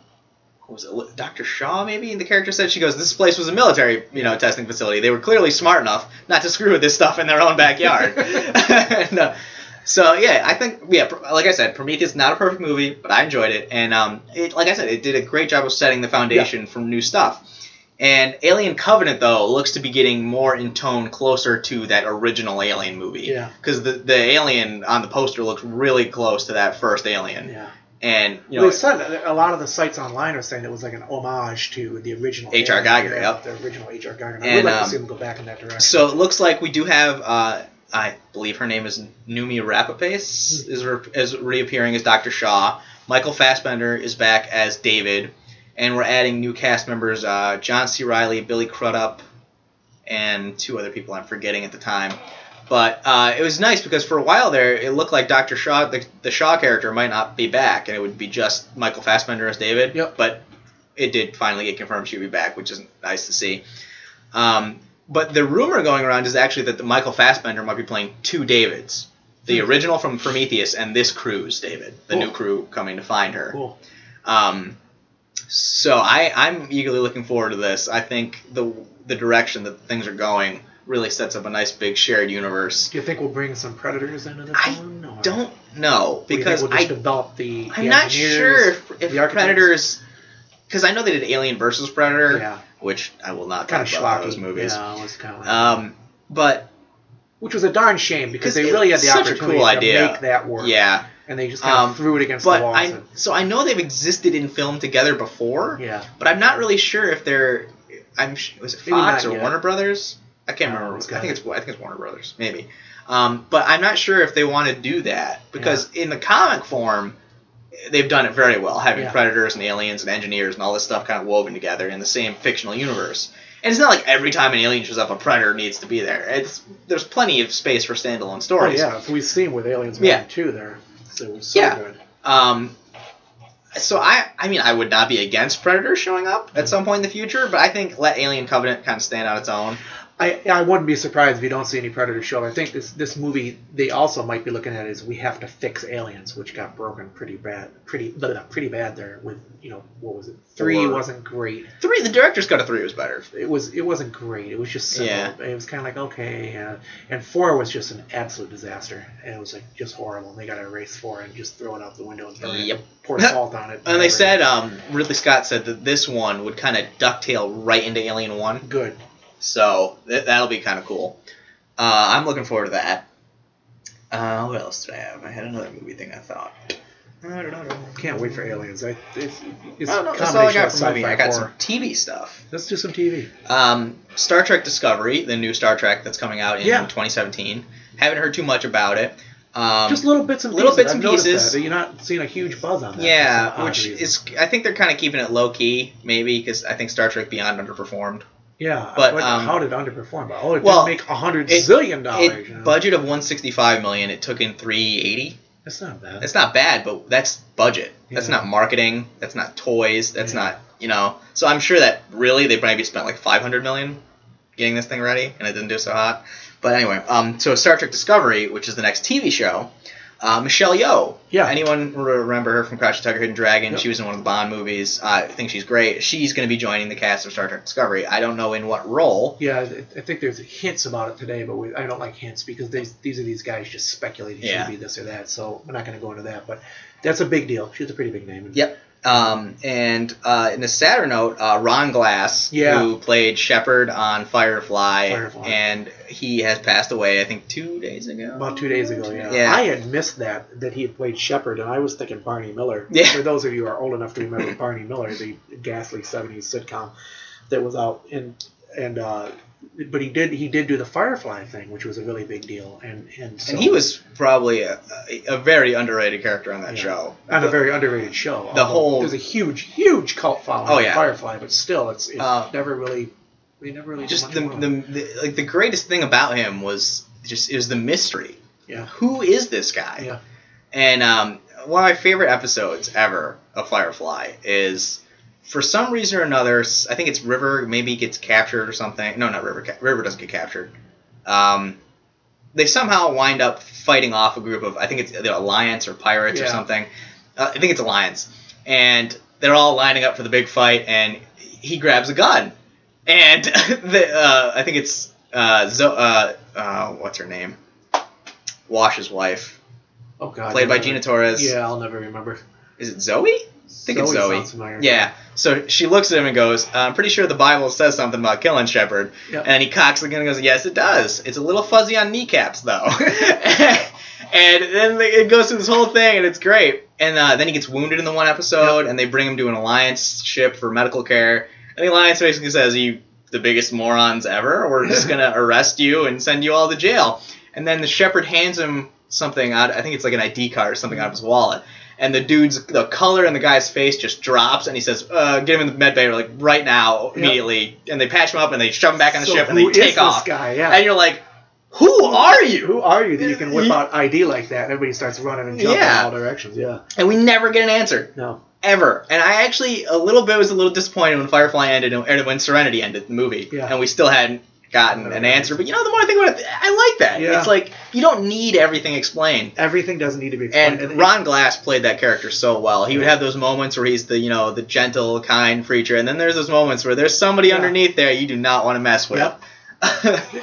was it, Dr. Shaw maybe? The character said, she goes, this place was a military testing facility. They were clearly smart enough not to screw with this stuff in their own backyard. And, so yeah, I think like I said, Prometheus not a perfect movie, but I enjoyed it, and like I said, it did a great job of setting the foundation for new stuff. And Alien Covenant though looks to be getting more in tone, closer to that original Alien movie. Yeah. Because the alien on the poster looks really close to that first Alien. Yeah. And they said a lot of the sites online are saying it was like an homage to the original H.R. Geiger. Yep. The original H.R. Geiger. I would like to see them go back in that direction. So it looks like we do have. I believe her name is Noomi Rapace is reappearing as Dr. Shaw. Michael Fassbender is back as David, and we're adding new cast members: John C. Reilly, Billy Crudup, and 2 other people I'm forgetting at the time. But it was nice because for a while there, it looked like Dr. Shaw, the Shaw character, might not be back, and it would be just Michael Fassbender as David. Yep. But it did finally get confirmed she'd be back, which is nice to see. But the rumor going around is actually that the Michael Fassbender might be playing 2 Davids. The original from Prometheus and this crew's David. The new crew coming to find her. Cool. So I'm eagerly looking forward to this. I think the direction that things are going really sets up a nice big shared universe. Do you think we'll bring some Predators into this one? I don't know. Because we'll just develop I'm not sure if Predators... Because I know they did Alien vs. Predator, which I will not talk about those movies. Yeah, it was kind of but which was a darn shame because they really had the opportunity to make that work. Yeah. And they just kind of threw it against the wall. So I know they've existed in film together before. Yeah. But I'm not really sure if they're. Was it Fox or Warner Brothers? I can't remember. I think it's Warner Brothers, maybe. But I'm not sure if they want to do that because in the comic form, they've done it very well, having predators and aliens and engineers and all this stuff kind of woven together in the same fictional universe. And it's not like every time an alien shows up, a predator needs to be there. There's plenty of space for standalone stories. Oh, yeah, so we've seen with Aliens 1 and 2 there. So it was so good. So I would not be against Predator showing up at some point in the future, but I think let Alien Covenant kind of stand on its own. I wouldn't be surprised if you don't see any Predator show. I think this movie they also might be looking at is we have to fix Aliens, which got broken pretty bad there with what was it? 3 wasn't great. 3, the director's cut of 3 was better. It wasn't great. It was just simple. Yeah. It was kind of like okay, and 4 was just an absolute disaster. And it was like just horrible. And they got to erase 4 and just throw it out the window and burn it. Pour salt on it. And they said Ridley Scott said that this one would kind of ducktail right into Alien 1. Good. So that'll be kind of cool. I'm looking forward to that. What else did I have? I had another movie thing I thought. Can't wait for Aliens. It's That's all I got from movie. I got horror. some TV stuff. Let's do some TV. Star Trek Discovery, the new Star Trek that's coming out in 2017. Haven't heard too much about it. Just little bits and pieces. I've noticed that. You're not seeing a huge buzz on that. Yeah, which is, I think they're kind of keeping it low key, maybe, because I think Star Trek Beyond underperformed. Yeah, but how did it underperform? Oh, it didn't make $100 zillion. Budget of $165 million. It took in $380. That's not bad. It's not bad, but that's budget. Yeah. That's not marketing. That's not toys. That's not, So I'm sure that really they maybe spent like $500 million getting this thing ready, and it didn't do so hot. But anyway, so Star Trek Discovery, which is the next TV show, Michelle Yeoh. Yeah. Anyone remember her from Crouching Tiger, Hidden Dragon? Yep. She was in one of the Bond movies. I think she's great. She's going to be joining the cast of Star Trek Discovery. I don't know in what role. Yeah, I think there's hints about it today, but I don't like hints because these are these guys just speculating she'll be this or that. So we're not going to go into that. But that's a big deal. She's a pretty big name. Yep. And in a sadder note, Ron Glass, who played Shepard on Firefly, and he has passed away, I think, 2 days ago. About 2 days ago, yeah. I had missed that he had played Shepard, and I was thinking Barney Miller. Yeah. For those of you who are old enough to remember Barney Miller, the ghastly 70s sitcom that was out, but he did do the Firefly thing, which was a really big deal, and he was probably a very underrated character on that show. On a very underrated show. There's a huge cult following of Firefly, but still, it's never really. They never really just did much the greatest thing about him was the mystery. Yeah. Who is this guy? Yeah. And one of my favorite episodes ever of Firefly is, for some reason or another, I think it's River maybe gets captured or something. No, not River. River doesn't get captured. They somehow wind up fighting off a group of, I think it's the Alliance or Pirates or something. I think it's Alliance. And they're all lining up for the big fight, and he grabs a gun. And I think it's what's her name? Wash's wife. Oh, God. Played by Gina Torres. Yeah, I'll never remember. Is it Zoe? I think it's Zoe. Sounds familiar. Yeah. So she looks at him and goes, I'm pretty sure the Bible says something about killing Shepard. Yep. And he cocks the gun and goes, yes, it does. It's a little fuzzy on kneecaps, though. And then it goes through this whole thing, and it's great. And then he gets wounded in the one episode, and they bring him to an Alliance ship for medical care. And the Alliance basically says, are you the biggest morons ever? We're just going to arrest you and send you all to jail. And then the Shepard hands him something out. I think it's like an ID card or something out of his wallet. And the color in the guy's face just drops, and he says, get him in the med bay like right now, immediately. And they patch him up, and they shove him back on the ship, and they take off. This guy? Yeah. And you're like, who are you? Who are you that you can whip out ID like that? And everybody starts running and jumping in all directions. Yeah. And we never get an answer. No. Ever. And I actually was a little disappointed when Firefly ended and when Serenity ended, the movie. Yeah. And we still hadn't gotten an answer. But the more I think about it, I like that. Yeah. It's like, you don't need everything explained. Everything doesn't need to be explained. And Ron Glass played that character so well. He would have those moments where he's the gentle, kind creature. And then there's those moments where there's somebody underneath there you do not want to mess with. Yep.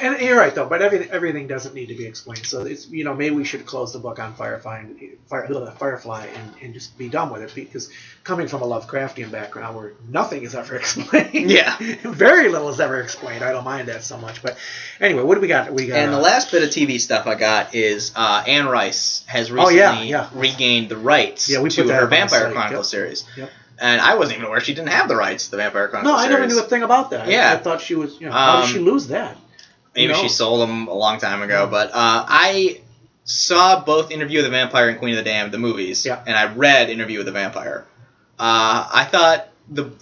And you're right, though, but everything doesn't need to be explained. So it's maybe we should close the book on Firefly and just be done with it, because coming from a Lovecraftian background where nothing is ever explained, very little is ever explained. I don't mind that so much. But anyway, what do we got? And the last bit of TV stuff I got is Anne Rice has recently regained the rights to her Vampire Chronicles series. Yep. And I wasn't even aware she didn't have the rights to the Vampire Chronicles series. No, I never knew a thing about that. Yeah. I thought she was, how did she lose that? Maybe she sold them a long time ago. But I saw both Interview with the Vampire and Queen of the Damned, the movies, and I read Interview with the Vampire. I thought the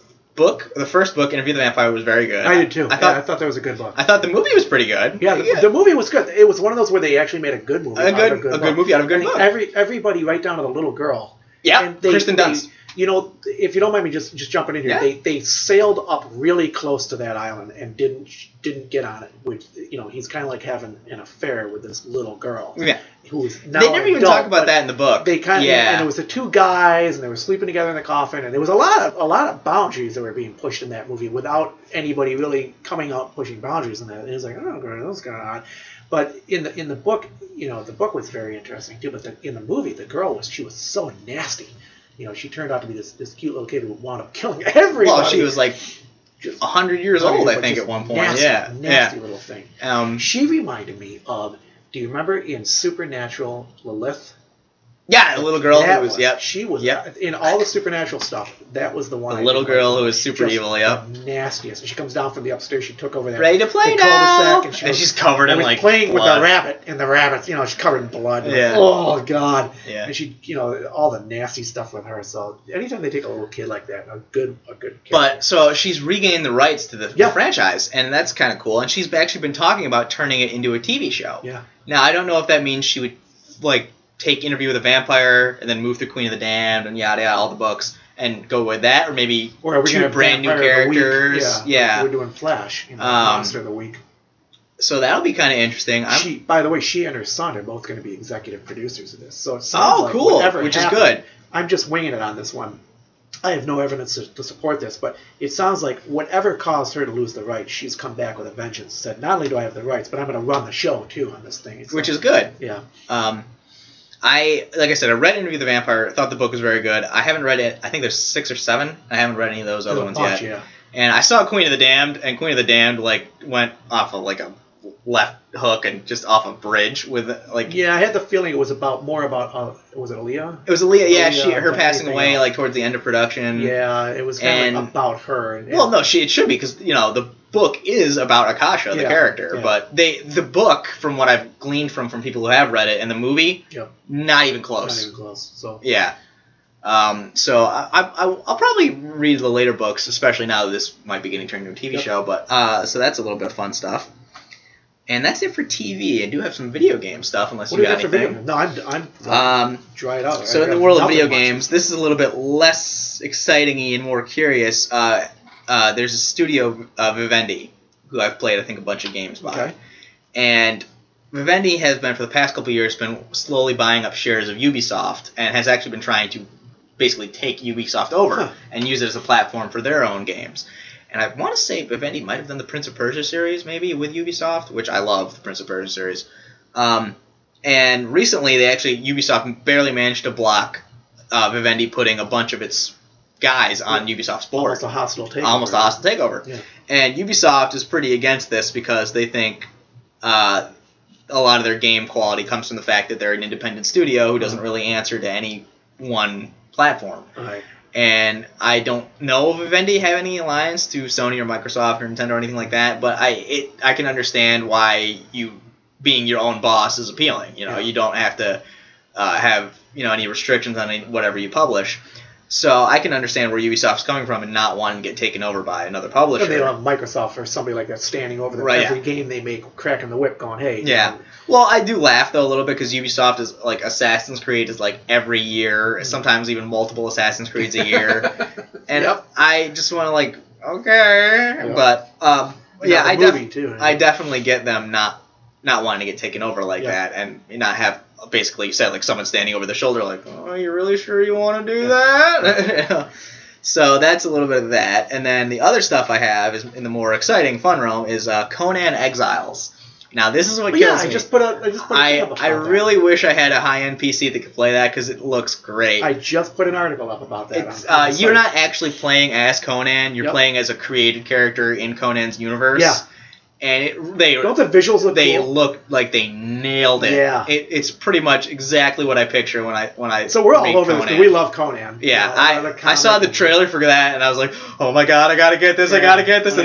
first book, Interview with the Vampire, was very good. I did too. I thought that was a good book. I thought the movie was pretty good. Yeah, the movie was good. It was one of those where they actually made a good movie. A good movie out of a good book. Everybody, right down to the little girl. Yeah, Kristen Dunst. If you don't mind me just jumping in here, they sailed up really close to that island and didn't get on it. Which he's kind of like having an affair with this little girl. Yeah, who is now they never even talk about that in the book. They and it was the two guys, and they were sleeping together in the coffin, and there was a lot of boundaries that were being pushed in that movie without anybody really coming out pushing boundaries in that. And it was like, oh, what's going on? But in the book, the book was very interesting too. But in the movie, the girl was so nasty. She turned out to be this cute little kid who wound up killing everybody. Well, she was like 100 years old, I think, at one point. Nasty little thing. She reminded me of, do you remember in Supernatural, Lilith? Yeah, the little girl who was, She was, yep. in all the supernatural stuff, that was the one. The little girl who was super evil, yep. The nastiest. And she comes down from the upstairs, she took over that. Ready to play the now! And, she's covered in, like, playing blood. with the rabbit, and the rabbit's, she's covered in blood. Yeah. Oh, God. Yeah. And she, all the nasty stuff with her. So anytime they take a little kid like that, a good kid. But, so she's regained the rights to the franchise, and that's kind of cool. And she's actually been talking about turning it into a TV show. Yeah. Now, I don't know if that means she would, like, take Interview with a Vampire and then move to Queen of the Damned and yada yada, all the books, and go with that, or maybe two brand new characters. Yeah. We're doing Flash, Monster of the Week. So that'll be kind of interesting. By the way, she and her son are both going to be executive producers of this. So it sounds like cool, which is good. I'm just winging it on this one. I have no evidence to support this, but it sounds like whatever caused her to lose the rights, she's come back with a vengeance. Said, not only do I have the rights, but I'm going to run the show too on this thing. Which is good. Yeah. Like I said, I read Interview with the Vampire. I thought the book was very good. I haven't read it. I think there's 6 or 7. I haven't read any of those other ones yet. Yeah. And I saw Queen of the Damned, and Queen of the Damned went off of like a left hook and just off a bridge with like. Yeah, I had the feeling it was more about was it Aaliyah? It was Aaliyah. Yeah, her passing away like towards the end of production. Yeah, it was kind of about her. Well, no, it should be because the book is about Akasha, the character, but the book, from what I've gleaned from people who have read it, and the movie, not even close. Not even close. So yeah. So I'll probably read the later books, especially now that this might be getting turned into a TV show. But so that's a little bit of fun stuff. And that's it for TV. I do have some video game stuff, unless you got anything. No, I'm dried out. So in the world of video games, this is a little bit less exciting-y and more curious. There's a studio, Vivendi, who I've played, I think, a bunch of games by. Okay. And Vivendi has been, for the past couple of years, been slowly buying up shares of Ubisoft, and has actually been trying to basically take Ubisoft over and use it as a platform for their own games. And I want to say Vivendi might have done the Prince of Persia series, maybe, with Ubisoft, which I love, the Prince of Persia series. And recently, Ubisoft barely managed to block Vivendi putting a bunch of its guys on Ubisoft's board. Almost a hostile takeover. Yeah. And Ubisoft is pretty against this because they think a lot of their game quality comes from the fact that they're an independent studio who doesn't really answer to any one platform. Right. And I don't know if Vivendi have any alliance to Sony or Microsoft or Nintendo or anything like that, but I can understand why being your own boss is appealing. You don't have to have any restrictions on whatever you publish. So I can understand where Ubisoft's coming from and not wanting to get taken over by another publisher. They don't have Microsoft or somebody like that standing over them every game they make, cracking the whip, going, "Hey." Yeah. Well, I do laugh though a little bit because Ubisoft is like Assassin's Creed is like every year, sometimes even multiple Assassin's Creeds a year, and I just want to okay, but I definitely get them not wanting to get taken over like that and not have. Basically, you said like someone standing over the shoulder, like, "Oh, you really sure you want to do that?" So that's a little bit of that, and then the other stuff I have is in the more exciting, fun realm is Conan Exiles. Now this is what kills me. I really wish I had a high-end PC that could play that because it looks great. I just put an article up about that. You're not actually playing as Conan. You're playing as a created character in Conan's universe. Yeah. And don't the visuals look cool? Look like they nailed it. Yeah. It's pretty much exactly what I picture when I So we're all over this because we love Conan. Yeah, I saw the trailer for that and I was like, oh my god, I gotta get this, and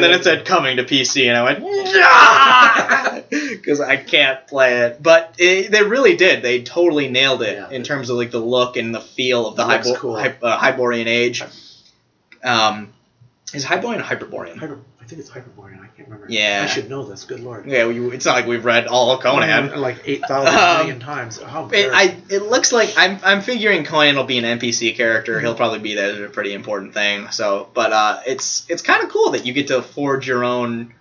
then it said coming to PC and I went, yeah! Because I can't play it. But they really did. They totally nailed it in terms of like the look and the feel of the Hyborian age. Is Hyborian or Hyperborean? I think it's Hyperborean. I can't remember. Yeah. I should know this. Good lord. Yeah, it's not like we've read all of Conan. Like 8,000 million times. It looks like I'm figuring Conan will be an NPC character. He'll probably be there. It's a pretty important thing. So, but it's kind of cool that you get to forge your own,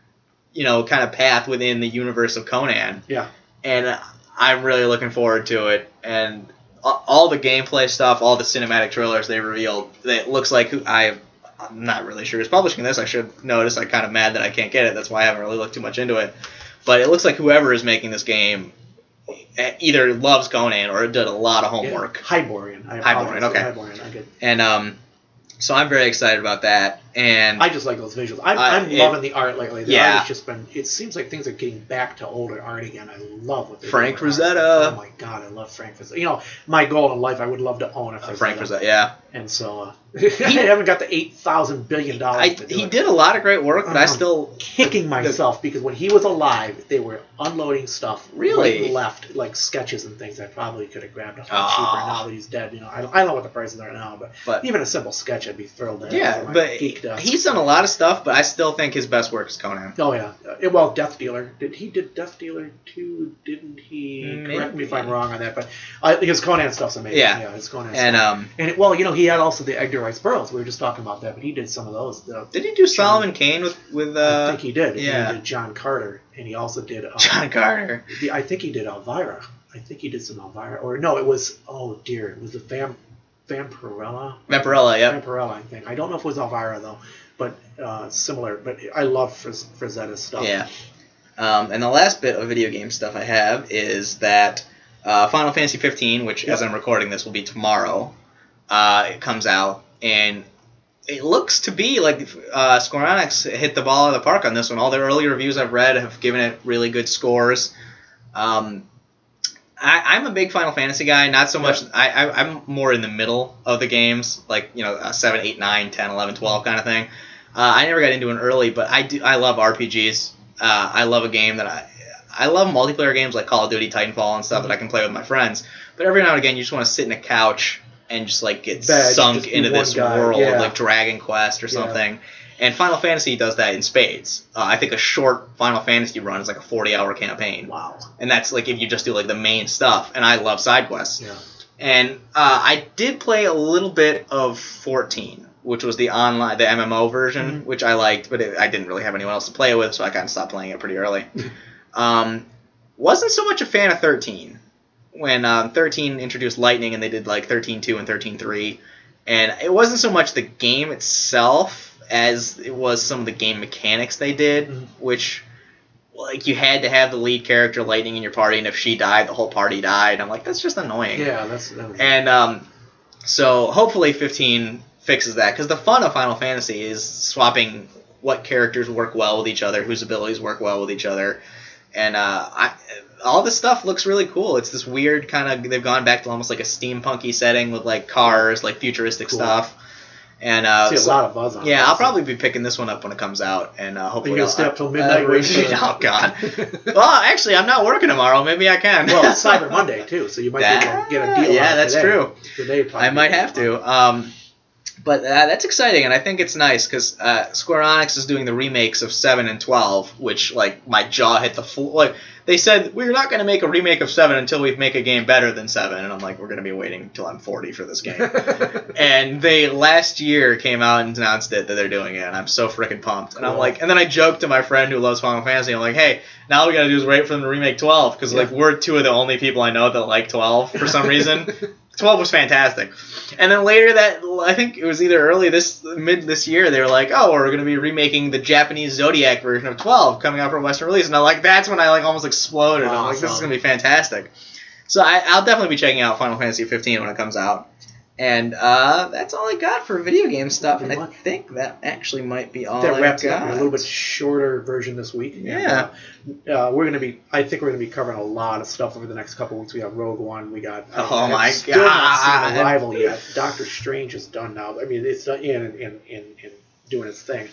kind of path within the universe of Conan. Yeah. And I'm really looking forward to it. And all the gameplay stuff, all the cinematic trailers they revealed, it looks like I'm not really sure who's publishing this. I should notice. I'm kind of mad that I can't get it. That's why I haven't really looked too much into it. But it looks like whoever is making this game either loves Conan or did a lot of homework. Hyborian. Hyborian, okay. Hyborian, I get. And so I'm very excited about that. And I just like those visuals. I'm loving the art lately. The art has just been. It seems like things are getting back to older art again. I love what they're Frank doing. Frazetta. Oh my god, I love Frank Frazetta. You know, my goal in life, I would love to own a Frazetta. Frank Frazetta, yeah. And so I haven't got the $8,000 billion. He did a lot of great work, but I still kicking myself because when he was alive, they were unloading stuff really right and left, like sketches and things. I probably could have grabbed a cheaper. Now that he's dead, you know, I don't know what the prices are now, but even a simple sketch, I'd be thrilled to have. Yeah, but he's done a lot of stuff, but I still think his best work is Conan. Oh yeah, well, Death Dealer. Did Death Dealer 2? Didn't he? Maybe. Correct me if I'm wrong on that, but his Conan stuff's amazing. Yeah, his Conan. And well, you know, he had also the Edgar Rice Burroughs. We were just talking about that, but he did some of those. Did he do Solomon Kane with? I think he did. Yeah, he did John Carter, and he also did John Carter. I think he did Elvira. I think he did some Elvira, or no, it was it was the Vampirella. Vampirella, yeah. Vampirella, I think. I don't know if it was Elvira though, but similar. But I love Frazetta's stuff. Yeah. And the last bit of video game stuff I have is that Final Fantasy 15, which as I'm recording this will be tomorrow, it comes out, and it looks to be like Square Enix hit the ball out of the park on this one. All the early reviews I've read have given it really good scores. I'm a big Final Fantasy guy, not so much. I'm more in the middle of the games, like 7, 8, 9, 10, 11, 12 kind of thing. I never got into it early, but I love RPGs. I love a game that I love multiplayer games like Call of Duty, Titanfall, and stuff that I can play with my friends. But every now and again, you just want to sit in a couch and just like get sunk into this world of like Dragon Quest or something. And Final Fantasy does that in spades. I think a short Final Fantasy run is like a 40-hour campaign. Wow. And that's like if you just do like the main stuff. And I love side quests. Yeah. And I did play a little bit of 14, which was the MMO version, which I liked, but I didn't really have anyone else to play it with, so I kind of stopped playing it pretty early. Wasn't so much a fan of 13. When 13 introduced Lightning and they did like 13.2 and 13.3. And it wasn't so much the game itself as it was some of the game mechanics they did, which, like, you had to have the lead character Lightning in your party, and if she died, the whole party died. I'm like, that's just annoying. Yeah, that's and so hopefully 15 fixes that, because the fun of Final Fantasy is swapping what characters work well with each other, whose abilities work well with each other, and all this stuff looks really cool. It's this weird kind of, they've gone back to almost like a steampunky setting with like cars, like futuristic stuff. And see a lot of buzz on it. Yeah, I'll probably be picking this one up when it comes out, and hopefully. Are you gonna stay up till midnight? Oh God! Well, actually, I'm not working tomorrow. Maybe I can. Well, it's Cyber Monday too, so you might be able to get a deal. Yeah, that's today. true. Today, I might have to. But that's exciting, and I think it's nice because Square Enix is doing the remakes of 7 and 12, which, like, my jaw hit the floor. Like, they said, we're not going to make a remake of 7 until we make a game better than 7, and I'm like, we're going to be waiting until I'm 40 for this game. And they, last year, came out and announced it, that they're doing it, and I'm so freaking pumped. And I'm like, and then I joked to my friend who loves Final Fantasy, I'm like, hey, now all we got to do is wait for them to remake 12, because, like, we're two of the only people I know that like 12 for some reason. 12 was fantastic. And then later I think it was either mid this year, they were like, oh, we're going to be remaking the Japanese Zodiac version of 12 coming out for a Western release. And that's when I like almost exploded. I'm like, this is going to be fantastic. So I'll definitely be checking out Final Fantasy 15 when it comes out. And that's all I got for video game stuff. And I think that actually might be all that wraps got. Up a little bit shorter version this week. Yeah. And, I think we're going to be covering a lot of stuff over the next couple of weeks. We got Rogue One. We got. Oh my God. Still not seen Arrival yet. Doctor Strange is done now. I mean, it's done in doing its thing.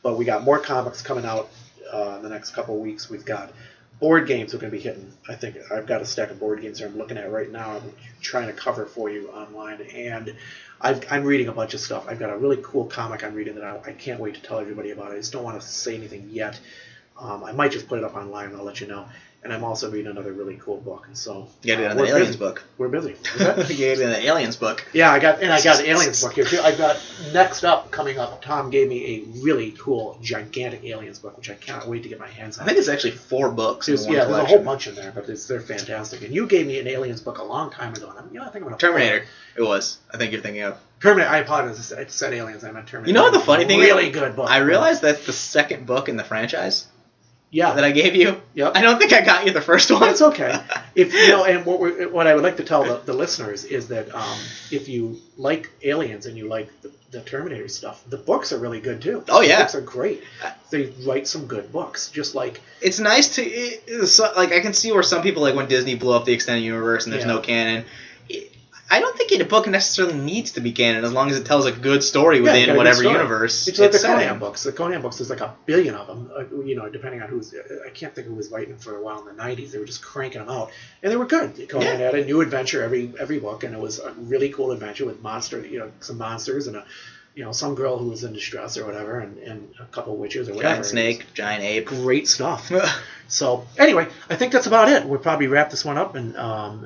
But we got more comics coming out in the next couple of weeks. We've got board games are going to be hitting. I think I've got a stack of board games that I'm looking at right now. I'm trying to cover for you online, and I'm reading a bunch of stuff. I've got a really cool comic I'm reading that I can't wait to tell everybody about. I just don't want to say anything yet. I might just put it up online and I'll let you know. And I'm also reading another really cool book. And so you got it on the Aliens book. We're busy. You got it in the Aliens book. Yeah, I got an Aliens book here too. I got next up coming up. Tom gave me a really cool, gigantic Aliens book, which I cannot wait to get my hands on. I think it's actually 4 books. There's a whole bunch in there, but they're fantastic. And you gave me an Aliens book a long time ago, and I think I'm gonna Terminator. It was. I think you're thinking of Terminator. I apologize. I said Aliens. I meant Terminator. You know what the funny thing really is? Good book. I realized that's the second book in the franchise. Yeah, that I gave you. Yep. I don't think I got you the first one. That's okay. If you know, and what I would like to tell the listeners is that if you like Aliens and you like the Terminator stuff. The books are really good too. Oh yeah, the books are great. They write some good books. Just like it's nice like I can see where some people, like when Disney blew up the extended universe and there's no canon. I don't think a book necessarily needs to be canon as long as it tells a good story within whatever universe. It's like the Conan books. The Conan books, there's like a billion of them. Depending on who's. I can't think who was writing for a while in the '90s. They were just cranking them out, and they were good. Conan had a new adventure every book, and it was a really cool adventure with some monsters and some girl who was in distress or whatever, and a couple witches or whatever. Giant snake, giant ape. Great stuff. So anyway, I think that's about it. We'll probably wrap this one up. And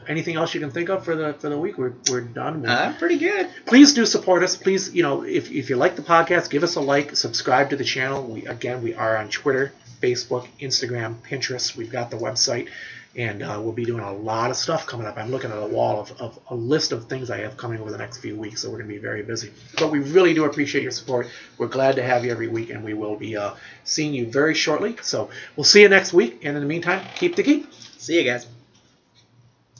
anything else you can think of for the week? We're done. Pretty good. Please do support us. Please, if you like the podcast, give us a like, subscribe to the channel. We are on Twitter, Facebook, Instagram, Pinterest. We've got the website. And we'll be doing a lot of stuff coming up. I'm looking at a wall of a list of things I have coming over the next few weeks, so we're going to be very busy. But we really do appreciate your support. We're glad to have you every week, and we will be seeing you very shortly. So we'll see you next week. And in the meantime, keep the geek. See you guys.